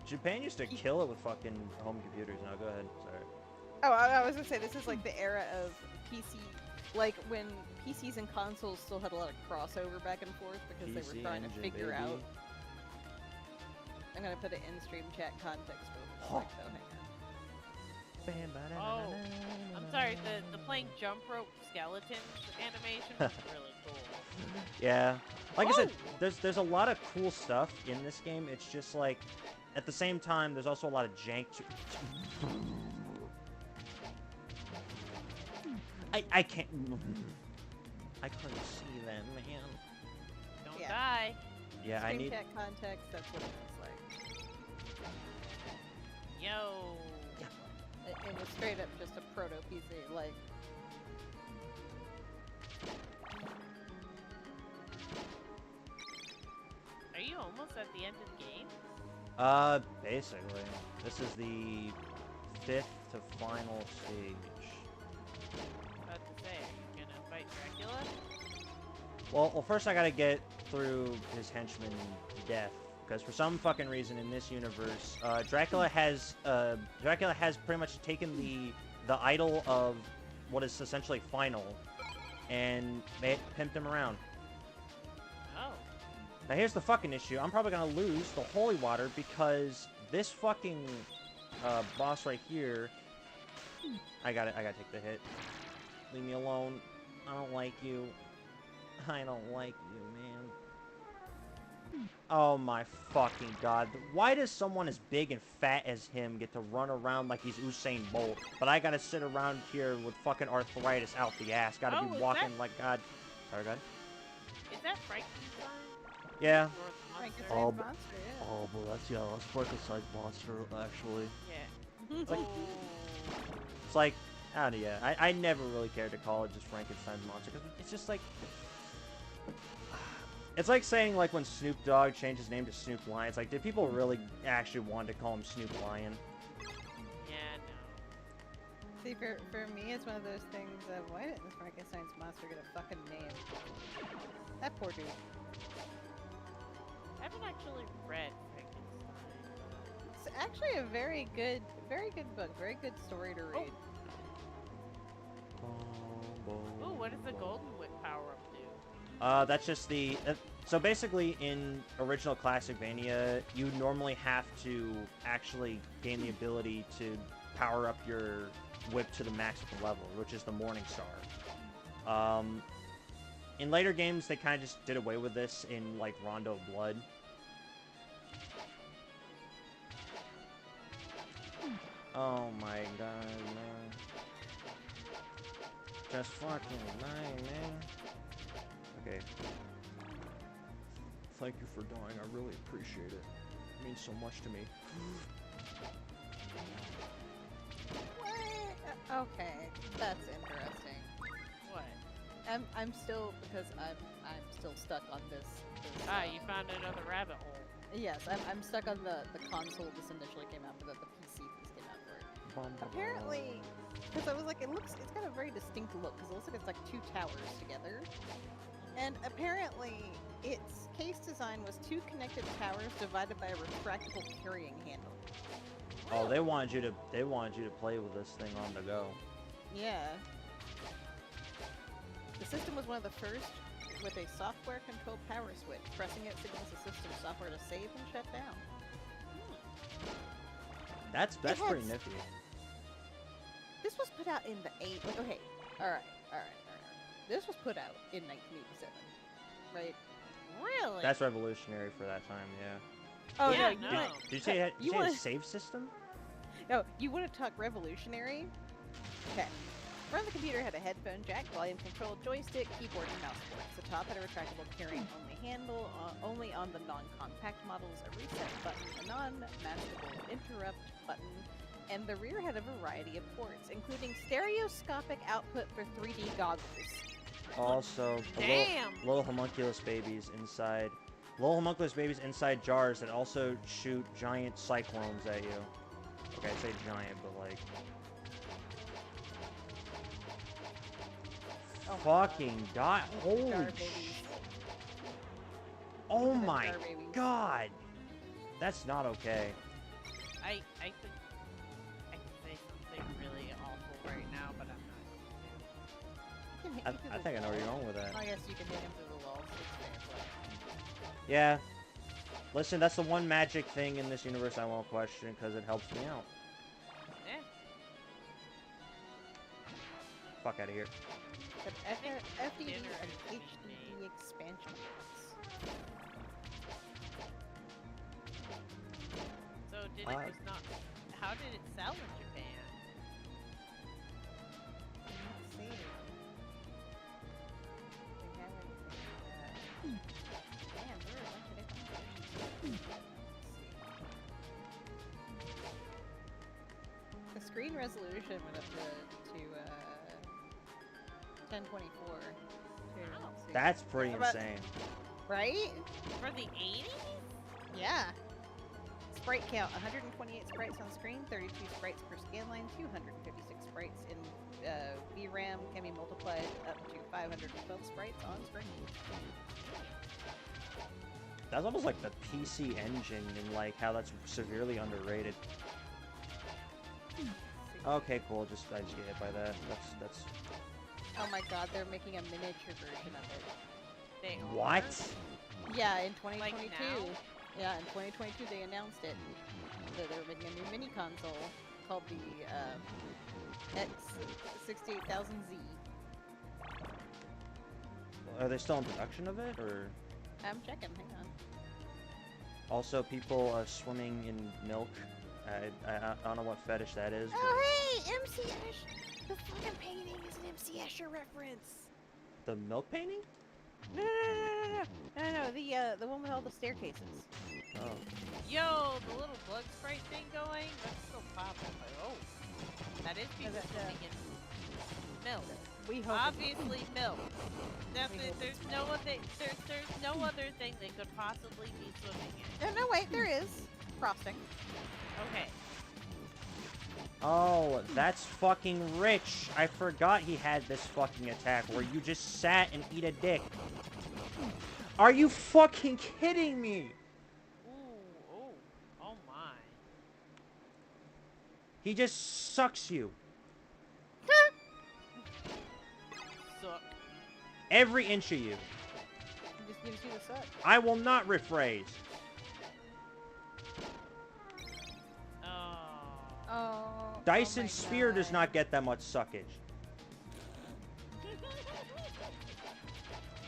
Japan used to kill it with fucking home computers. Now go ahead. Sorry. Oh, I was gonna say, this is like the era of PC... Like, when PCs and consoles still had a lot of crossover back and forth because they were trying to figure out... I'm gonna put it in stream chat context for what it's like, though. Oh, I'm sorry, the playing jump rope skeletons animation was really cool. Yeah. Like I said, there's a lot of cool stuff in this game. It's just like, at the same time, there's also a lot of jank. I can't. I couldn't see that, man. Don't Yeah. die. Yeah, Stream I need. chat context, that's what it looks like. Yo. It was straight up just a proto PC, like... Are you almost at the end of the game? Basically. This is the 5th to final stage. About to say, are you gonna fight Dracula? Well, first I gotta get through his henchman death, because for some fucking reason in this universe, Dracula has pretty much taken the idol of what is essentially final, and pimped him around. Oh. Now here's the fucking issue. I'm probably gonna lose the holy water because this fucking boss right here. I gotta take the hit. Leave me alone. I don't like you. I don't like you, man. Oh my fucking god. Why does someone as big and fat as him get to run around like he's Usain Bolt, but I gotta sit around here with fucking arthritis out the ass? Gotta be walking like god. Sorry, god. Is that Frankenstein? Yeah. Frankenstein's Oh, monster, yeah. Oh, but that's Frankenstein's monster, actually. Yeah. It's like, Oh. it's like, I don't know, yeah. I never really cared to call it just Frankenstein's monster, because it's just like... It's like saying, like, when Snoop Dogg changed his name to Snoop Lion. It's like, did people really actually want to call him Snoop Lion? Yeah, no. See, for me, it's one of those things of, why didn't the Frankenstein's monster get a fucking name? That poor dude. I haven't actually read Frankenstein. It's actually a very good book. Very good story to read. Ooh, what does the Golden Whip power-up do? That's just the... so basically, in original Castlevania, you normally have to actually gain the ability to power up your whip to the maximum level, which is the Morning Star. In later games, they kind of just did away with this in, like, Rondo of Blood. Oh my god, man. Just fucking dying, man. Okay. Thank you for dying. I really appreciate it. It means so much to me. What? Okay, that's interesting. What? I'm still, because I'm still stuck on this Ah, you found another rabbit hole. yes, I'm stuck on the console this initially came out for, the PC this came out for. Apparently, because I was like, it's got a very distinct look, because it looks like it's like two towers together. And apparently, its case design was two connected towers divided by a retractable carrying handle. Oh, they wanted you to play with this thing on the go. Yeah. The system was one of the first with a software-controlled power switch. Pressing it signals the system software to save and shut down. That's pretty nifty. This was put out in the okay, alright. This was put out in 1987, right? Really? That's revolutionary for that time, yeah. Oh Yeah, no, no. Did you say it You had a wanna- save system? No, you want to talk revolutionary? Okay. Front of the computer had a headphone jack, volume control, joystick, keyboard, and mouse ports. The top had a retractable carrying-only handle, only on the non-compact models, a reset button, a non-maskable interrupt button, and the rear had a variety of ports, including stereoscopic output for 3D goggles. Also, Damn! little homunculus babies inside. Little homunculus babies inside jars that also shoot giant cyclones at you. Okay, I say giant, but like... Oh my fucking god. Holy Jar sh... babies. Oh Look at the my jar babies. god. That's not okay. I could say something really awful right now, but I'm not. You can hit me through I the think I know where you're wall. going with that. I guess you can hit him through the walls. It's fair play. Yeah. Listen, that's the one magic thing in this universe I won't question, because it helps me out. Yeah. Fuck out of here. But FDD dinner and is being HDD expansion packs. So did it just not? How did it sell in Japan? Let's see. We haven't. Man, there are a bunch of different versions. Let's see. The screen resolution went up to 1024. Wow. That's pretty How about- insane. Right? For the 80s? Yeah. Sprite count, 128 sprites on screen, 32 sprites per scan line, 256 sprites in VRAM can be multiplied up to 512 sprites on screen. That's almost like the PC engine and like how that's severely underrated. Okay, cool. I just get hit by that. That's. Oh my god, they're making a miniature version of it. They What? Yeah, in 2022. Like now? Yeah, in 2022 they announced it. That they were making a new mini console called the X68000Z. Are they still in production of it, or? I'm checking, hang on. Also, people swimming in milk. I don't know what fetish that is. Oh hey, MC Escher! The fucking painting is an MC Escher reference! The milk painting? No, the one with all the staircases. Oh. Yo, the little bug sprite thing going? That's still popping. Like, oh. That is people swimming in milk. We hope Obviously milk. There's no other thing they could possibly be swimming in. No, wait, there is. Frosting. Okay. Oh, that's fucking Rich. I forgot he had this fucking attack where you just sat and eat a dick. Are you fucking kidding me? Oh my. He just sucks you. Suck. Every inch of you. He just gives you the suck. I will not rephrase. Oh. Dyson Sphere does not get that much suckage.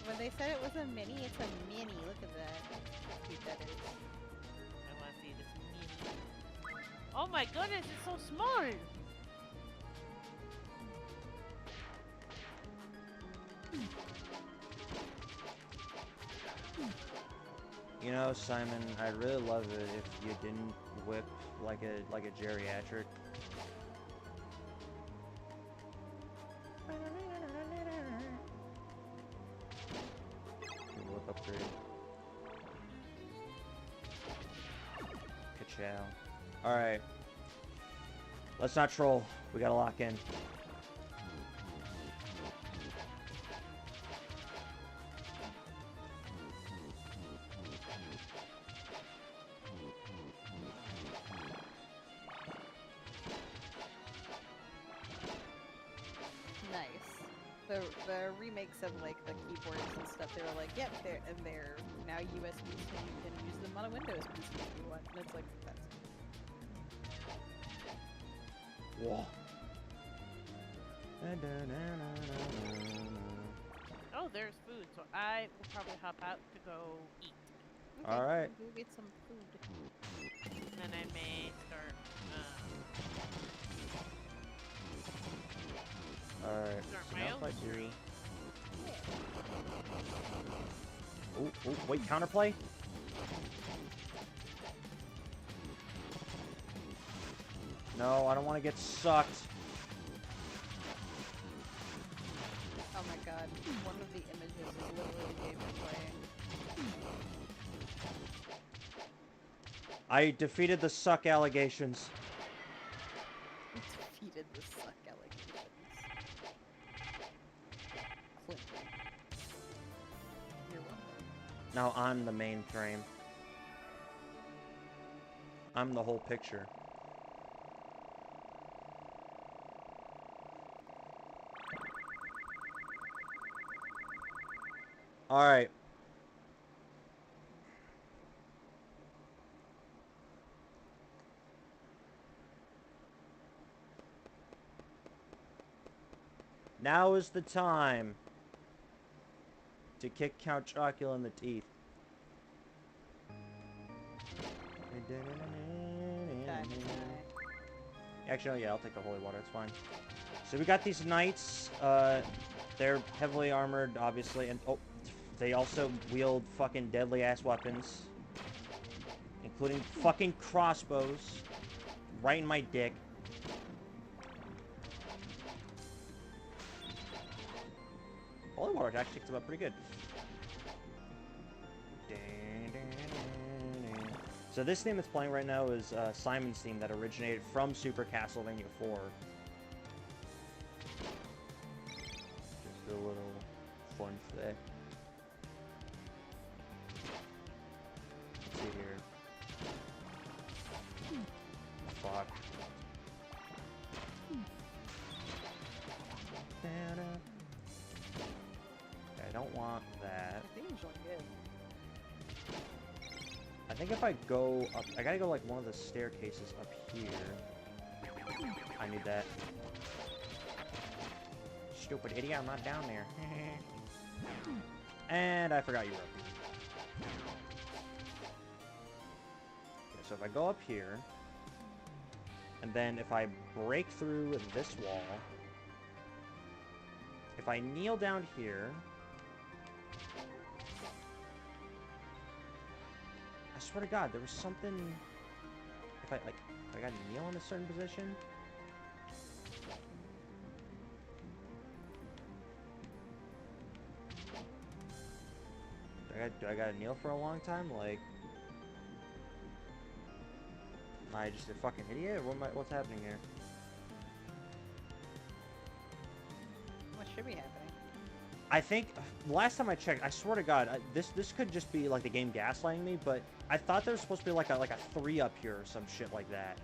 When they said it was a mini, it's a mini. Look at that. How cute that is. I want to see this mini. Oh my goodness, it's so small. You know, Simon, I'd really love it if you didn't whip like a geriatric. Whip upgrade. Ka-chow. Alright. Let's not troll. We gotta lock in. The remakes of like the keyboards and stuff, they were like, yep, they're now USB, so you can use them on a Windows PC if you want. And it's like, that's... Whoa. Oh, there's food, so I will probably hop out to go eat. Okay, Alright. Go get some food. And then I may start, Alright, Start so my now if own I do... stream. Oh, wait, counterplay? No, I don't want to get sucked. Oh my god, one of the images is literally gameplay. I defeated the suck allegations. Defeated the suck allegations. Click. You're welcome. Now I'm the main frame. I'm the whole picture. Alright. Now is the time to kick Count Chocula in the teeth. Actually, yeah, I'll take the holy water, it's fine. So we got these knights, they're heavily armored, obviously, and oh, they also wield fucking deadly-ass weapons. Including fucking crossbows. Right in my dick. Holy water actually kicks about pretty good. So this theme that's playing right now is Simon's theme that originated from Super Castlevania 4. Just a little fun fact. Let's see here. Fuck. I don't want that. I think it's really good. I think if I go up, I gotta go like one of the staircases up here. I need that. Stupid idiot, I'm not down there. And I forgot you were up here. Okay, so if I go up here, and then if I break through this wall, if I kneel down here, I swear to God, there was something. If I gotta kneel in a certain position. Do I gotta kneel for a long time? Like, am I just a fucking idiot? What's happening here? What should be happening? I think last time I checked, I swear to God, this could just be like the game gaslighting me, but I thought there was supposed to be like a 3 up here or some shit like that.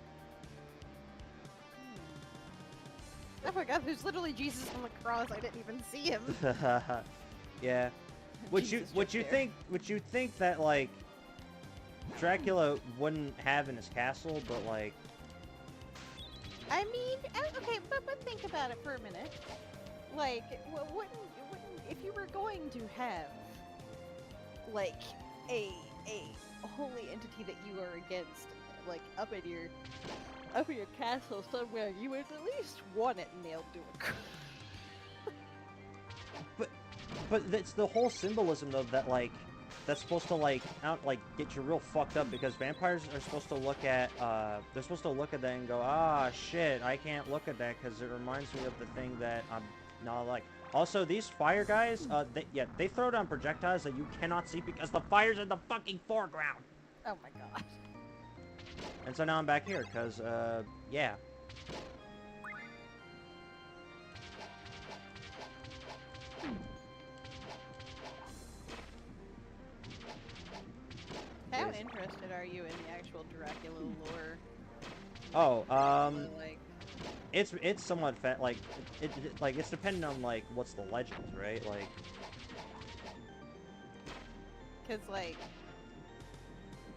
I forgot there's literally Jesus on the cross. I didn't even see him. Yeah. Would you think that like Dracula wouldn't have in his castle, but like I mean, okay, but think about it for a minute. Like, wouldn't if you were going to have like a holy entity that you are against, like up in your castle somewhere, you would at least want it nailed to a cross. But that's the whole symbolism of that, like, that's supposed to like get you real fucked up, because vampires are supposed to look at they're supposed to look at that and go, ah shit, I can't look at that because it reminds me of the thing that I'm not like. Also, these fire guys, they throw down projectiles that you cannot see because the fire's in the fucking foreground. Oh my god. And so now I'm back here because yeah. How interested are you in the actual Dracula lore? Oh, Like, it's somewhat like it's dependent on like what's the legend, right? Like, cause like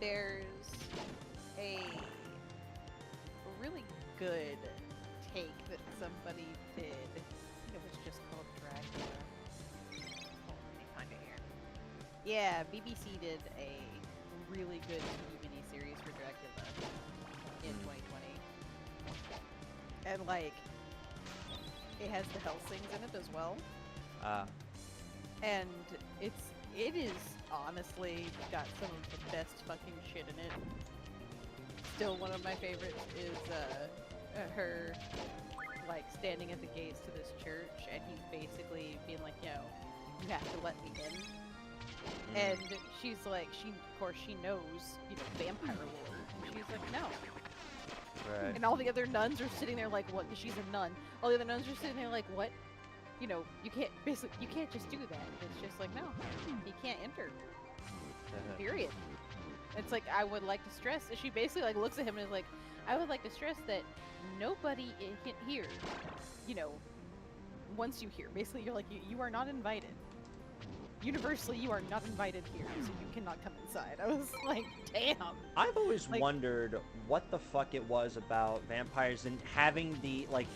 there's a really good take that somebody did. I think it was just called Dracula. Hold on, let me find it here. Yeah, BBC did a really good TV miniseries for Dracula in 2020. And like, it has the Helsings in it as well. And it is honestly got some of the best fucking shit in it. Still one of my favorites is her like standing at the gates to this church, and he's basically being like, yo, you have to let me in. And she's like, of course she knows, you know, vampire lore. And she's like, no. right. And all the other nuns are sitting there like, what? 'Cause she's a nun. All the other nuns are sitting there like, what? You know, you can't just do that. It's just like, no, he can't enter. Period. It's like, I would like to stress. She basically like looks at him and is like, I would like to stress that nobody here, you know, wants you here. Basically, you're like, you are not invited. Universally, you are not invited here, so you cannot come inside. I was like, damn. I've always Like, wondered what the fuck it was about vampires and having the like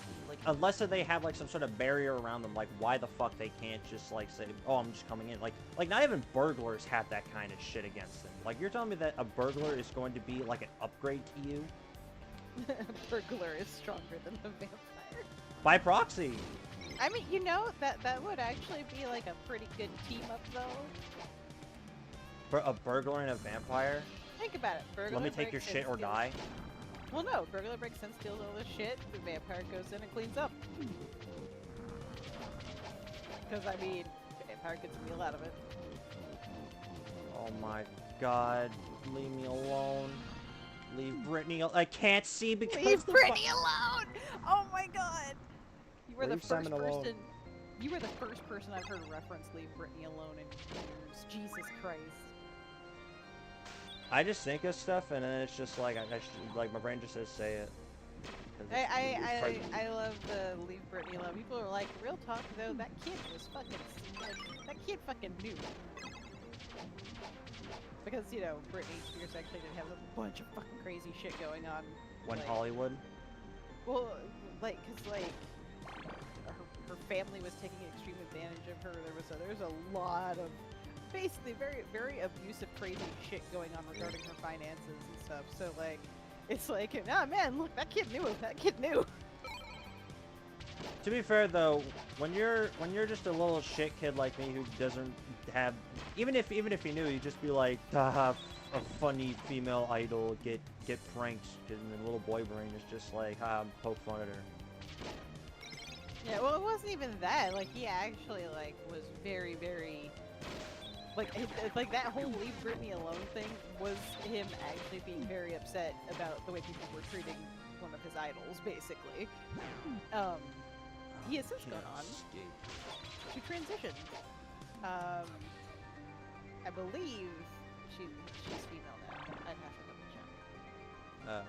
unless they have like some sort of barrier around them, like why the fuck they can't just like say, oh, I'm just coming in. Like not even burglars have that kind of shit against them. Like, you're telling me that a burglar is going to be like an upgrade to you? A burglar is stronger than the vampire. By proxy. I mean, you know, that would actually be like a pretty good team up, though. For a burglar and a vampire? Think about it. Burglar Let me take your breaks shit in, or steals- die. Well, no. Burglar breaks in, steals all this shit. The vampire goes in and cleans up. Because, I mean, the vampire gets a meal out of it. Oh my god. Leave me alone. Leave Brittany I can't see because Leave the Brittany alone! Oh my god! You were the Leave first Simon alone. person. You were the first person I've heard reference "Leave Brittany alone" in years. Jesus Christ. I just think of stuff and then it's just like like my brain just says say it. 'Cause I love the "Leave Brittany alone." People are like, real talk though, that kid was fucking that kid fucking knew. Because, you know, Britney Spears actually did have a bunch of fucking crazy shit going on. when like, Hollywood. Well, like, cause like, her family was taking extreme advantage of her. There's a lot of basically very, very abusive, crazy shit going on regarding her finances and stuff. So like, it's like, ah man, look, that kid knew. That kid knew. To be fair though, when you're just a little shit kid like me who doesn't have even if he knew, you'd just be like, a funny female idol get pranked, and the little boy brain is just like, poke fun at her. Yeah, well, it wasn't even that. Like, he actually like was very, very like that whole "Leave Britney alone" thing was him actually being very upset about the way people were treating one of his idols, basically. He has since gone on to transition. I believe she's female now. I'd have to double check.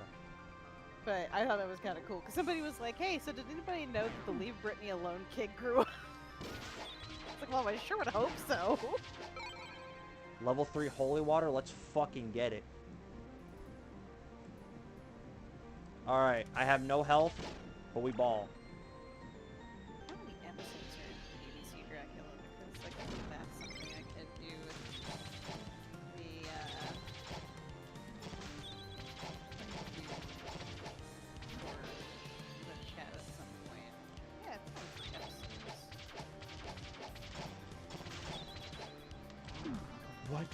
But I thought that was kind of cool because somebody was like, "Hey, so did anybody know that the Leave Britney Alone kid grew up?" It's like, well, I sure would hope so. Level 3 holy water, let's fucking get it. Alright, I have no health, but we ball. How many episodes are in ABC Dracula? Because like that's something I could do with the chat at some point. Yeah, it's 23 episodes. What?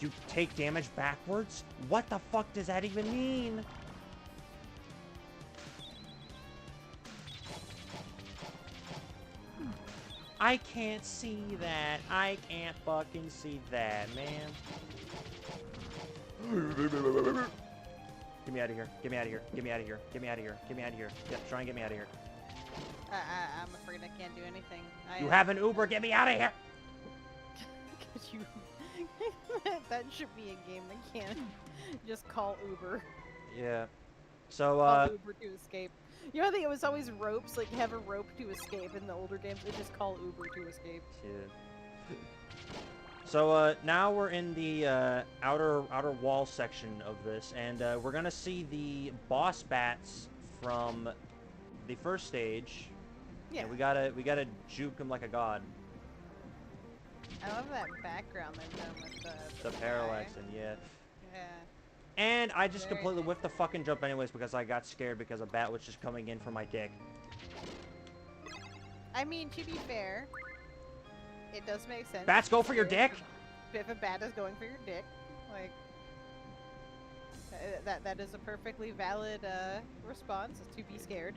You take damage backwards? What the fuck does that even mean? I can't see that. I can't fucking see that, man. Get me out of here. Get me out of here. Get me out of here. Get me out of here. Get me out of here. Yep, try and get me out of here. I'm afraid I can't do anything. You have an Uber. Get me out of here. Could you? That should be a game that can't just call Uber. Yeah. So, Call Uber to escape. You know, I think it was always ropes, like have a rope to escape in the older games. They just call Uber to escape. yeah. So, now we're in the, outer wall section of this, and, we're gonna see the boss bats from the first stage. Yeah. And we gotta juke them like a god. I love that background they've done with The parallax, and yeah. Yeah. And I just Very completely nice. whiffed the fucking jump anyways because I got scared because a bat was just coming in for my dick. I mean, to be fair, it does make sense. Bats go for your dick? If a bat is going for your dick, like that is a perfectly valid response. Is to be scared.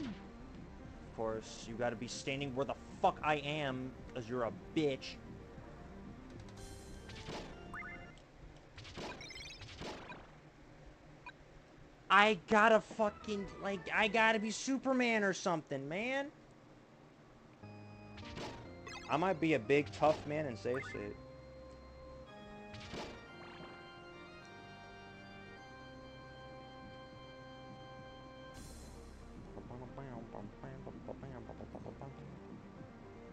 Of course, you gotta be standing where the fuck I am, as you're a bitch. I gotta fucking, like, I gotta be Superman or something, man. I might be a big, tough man in safe state.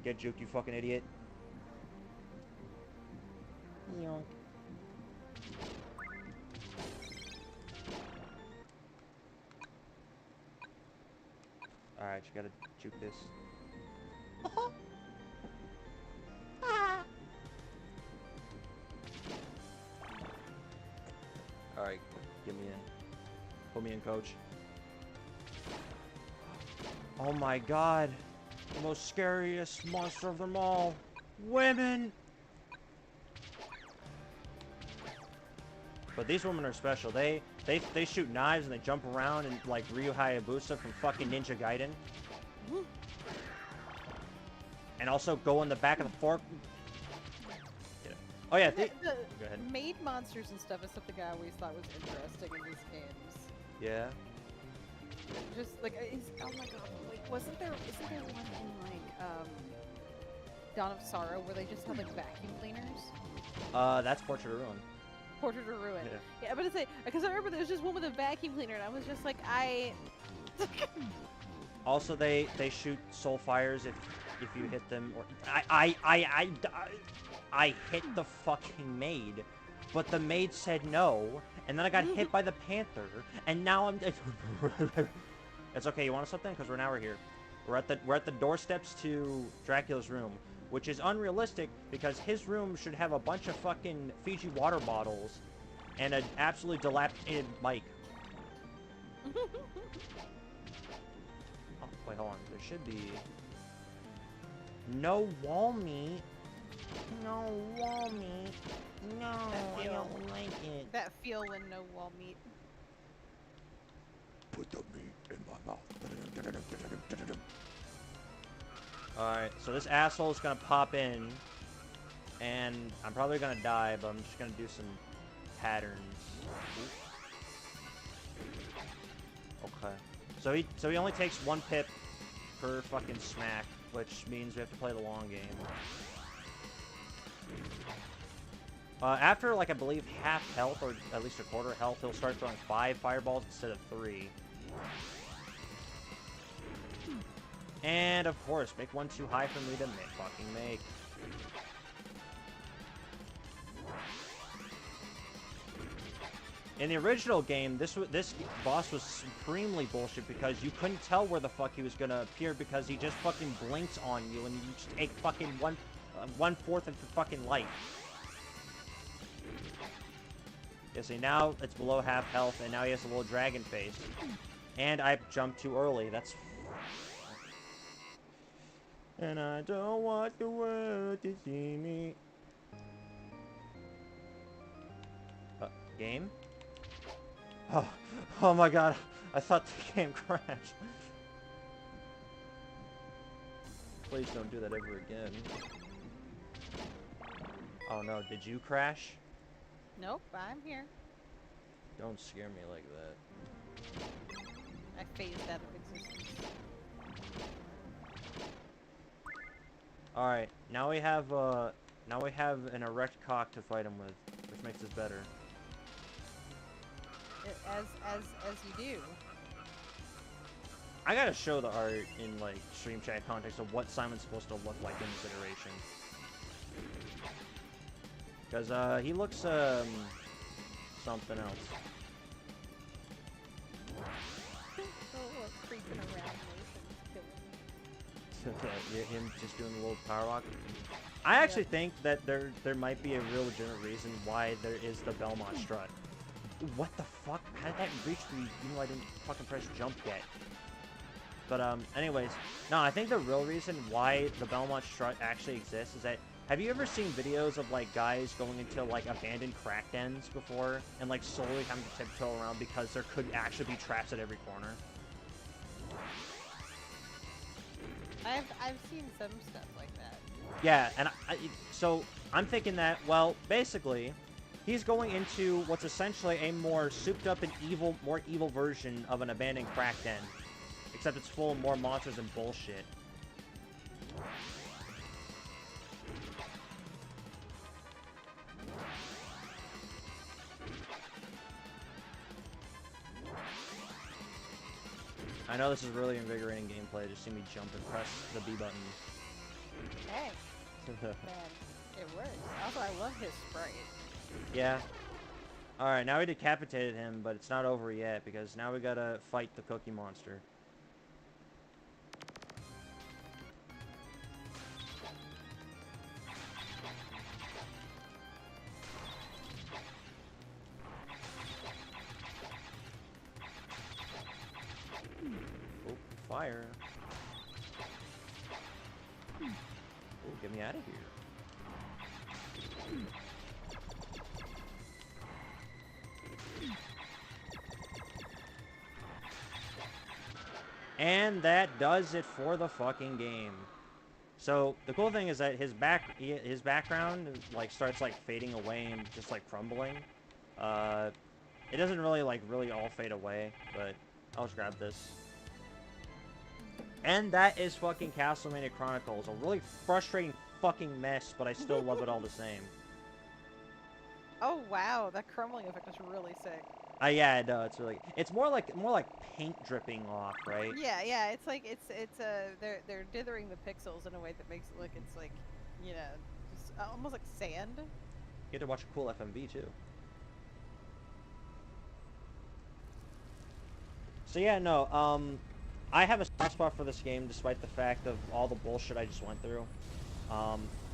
Get juked, you fucking idiot. Yonk. Alright, you gotta juke this. Alright, get me in. Put me in, coach. Oh my god. The most scariest monster of them all. Women! But these women are special. They shoot knives and they jump around and like Ryu Hayabusa from fucking Ninja Gaiden. And also go in the back of the fork. Get it. Oh yeah, The, go the ahead. made monsters and stuff is something I always thought was interesting in these games. Yeah. Just like, oh my god, like, isn't there one in like Dawn of Sorrow where they just have like vacuum cleaners? That's Portrait of Ruin. Portrait of Ruin. Yeah. Yeah, but it's like, because I remember there was just one with a vacuum cleaner, and I was just like, Also, they shoot soul fires if you hit them. Or I hit the fucking maid, but the maid said no, and then I got hit by the panther, and now I'm. It's okay. You want something? Because we're here. We're at the doorsteps to Dracula's room, which is unrealistic because his room should have a bunch of fucking Fiji water bottles and an absolutely dilapidated mic. Oh, wait, hold on. There should be no wall meat. No wall meat. No, I don't like it. that feel when no wall meet. Put the meat in my mouth. Alright, so this asshole is gonna pop in, and I'm probably gonna die, but I'm just gonna do some patterns. Okay. So he only takes 1 pip per fucking smack, which means we have to play the long game. After, like, I believe half health, or at least a quarter health, he'll start throwing 5 fireballs instead of 3. And, of course, make one too high for me to fucking make. In the original game, this boss was supremely bullshit because you couldn't tell where the fuck he was gonna appear because he just fucking blinks on you and you just take fucking 1/4 of the fucking life. Yeah, see, now it's below half health, and now he has a little dragon face. And I jumped too early. That's... And I don't want the world to see me. Game? Oh my god. I thought the game crashed. Please don't do that ever again. Oh no, did you crash? Nope, I'm here. Don't scare me like that. I phased out of existence. Alright, now we have an erect cock to fight him with, which makes this better. As you do. I gotta show the art in, like, stream chat context of what Simon's supposed to look like in this iteration. Because, he looks, something else. Creeping around motions, killing me. Yeah, him just doing the little power walk. I actually think that there might be a real legitimate reason why there is the Belmont strut. What the fuck? How did that reach me even though I didn't fucking press jump yet? But, anyways, no, I think the real reason why the Belmont strut actually exists is that, have you ever seen videos of, like, guys going into, like, abandoned crack dens before, and, like, slowly having to tiptoe around because there could actually be traps at every corner? I've seen some stuff like that. Yeah, and so I'm thinking that, well, basically, he's going into what's essentially a more souped-up and more evil version of an abandoned crack den. Except it's full of more monsters and bullshit. I know this is really invigorating gameplay. Just see me jump and press the B button. Hey, man, it works. Also, I love his sprite. Yeah. Alright, now we decapitated him, but it's not over yet, because now we gotta fight the Cookie Monster. Oh, fire. Oh, get me out of here. And that does it for the fucking game. So the cool thing is that his background like starts like fading away and just like crumbling. It doesn't really like really all fade away, but I'll just grab this. And that is fucking Castlevania Chronicles, a really frustrating fucking mess, but I still love it all the same. Oh wow, that crumbling effect is really sick. Yeah, no, it's really. It's more like paint dripping off, right? Yeah, yeah, it's like they're dithering the pixels in a way that makes it look it's like, you know, just almost like sand. You get to watch a cool FMV too. So yeah, no, I have a soft spot for this game despite the fact of all the bullshit I just went through.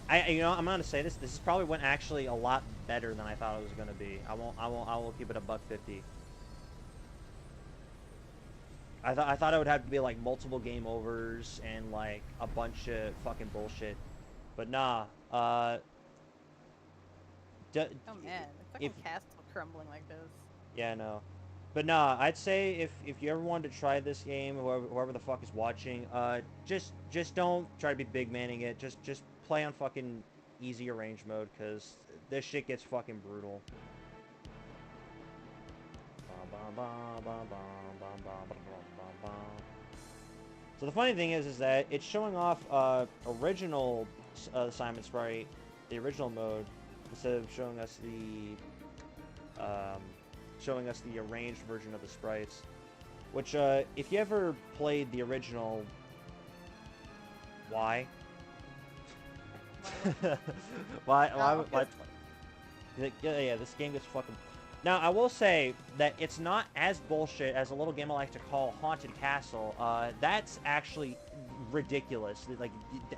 You know, I'm gonna say this. This is probably went actually a lot better than I thought it was gonna be. I will keep it a $1.50. I thought it would have to be like multiple game overs and like a bunch of fucking bullshit, but nah. Oh man, the fucking castle crumbling like this. Yeah, no. But nah, I'd say if you ever wanted to try this game, whoever the fuck is watching, just don't try to be big manning it. Just play on fucking easy arrange mode, cause this shit gets fucking brutal. So the funny thing is that it's showing off original Simon Sprite, the original mode, instead of showing us the arranged version of the sprites. Which, if you ever played the original, why? Why? Yeah, this game gets fucking. Now, I will say that it's not as bullshit as a little game I like to call Haunted Castle. That's actually ridiculous. Like,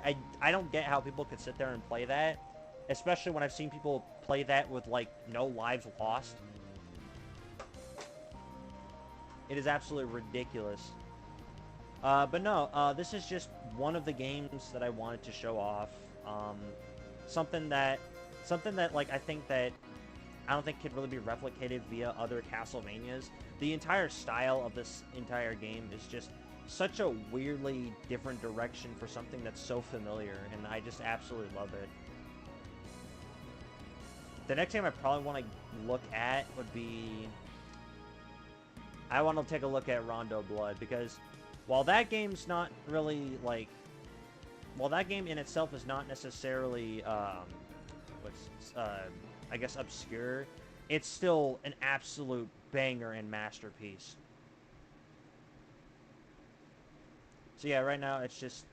I don't get how people could sit there and play that, especially when I've seen people play that with, like, no lives lost. It is absolutely ridiculous. But no, this is just one of the games that I wanted to show off. Something that, like, I don't think could really be replicated via other Castlevanias. The entire style of this entire game is just such a weirdly different direction for something that's so familiar, and I just absolutely love it. The next game I probably want to look at would be... I want to take a look at Rondo Blood, because while that game's not really, like... While that game in itself is not necessarily, I guess obscure, it's still an absolute banger and masterpiece. So yeah, right now it's just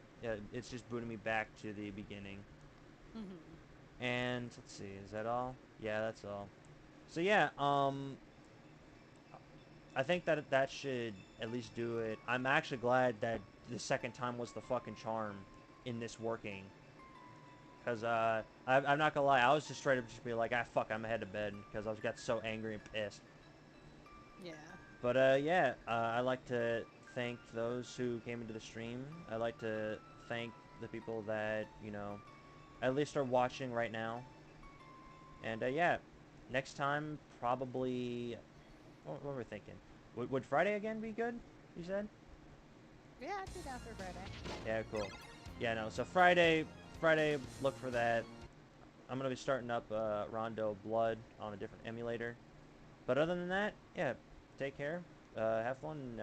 booting me back to the beginning. Mm-hmm. And let's see, is that all? Yeah, that's all. So yeah, I think that should at least do it. I'm actually glad that the second time was the fucking charm in this working. Because, I'm not gonna lie, I was just straight up just be like, fuck, I'm headed to bed, because I got so angry and pissed. Yeah. But, yeah, I'd like to thank those who came into the stream. I'd like to thank the people that, you know, at least are watching right now. And, yeah, next time, probably, what were we thinking? Would Friday again be good, you said? Yeah, I'd be down for Friday. Yeah, cool. Yeah, no, so Friday, look for that. I'm going to be starting up Rondo Blood on a different emulator. But other than that, yeah, take care. Have fun.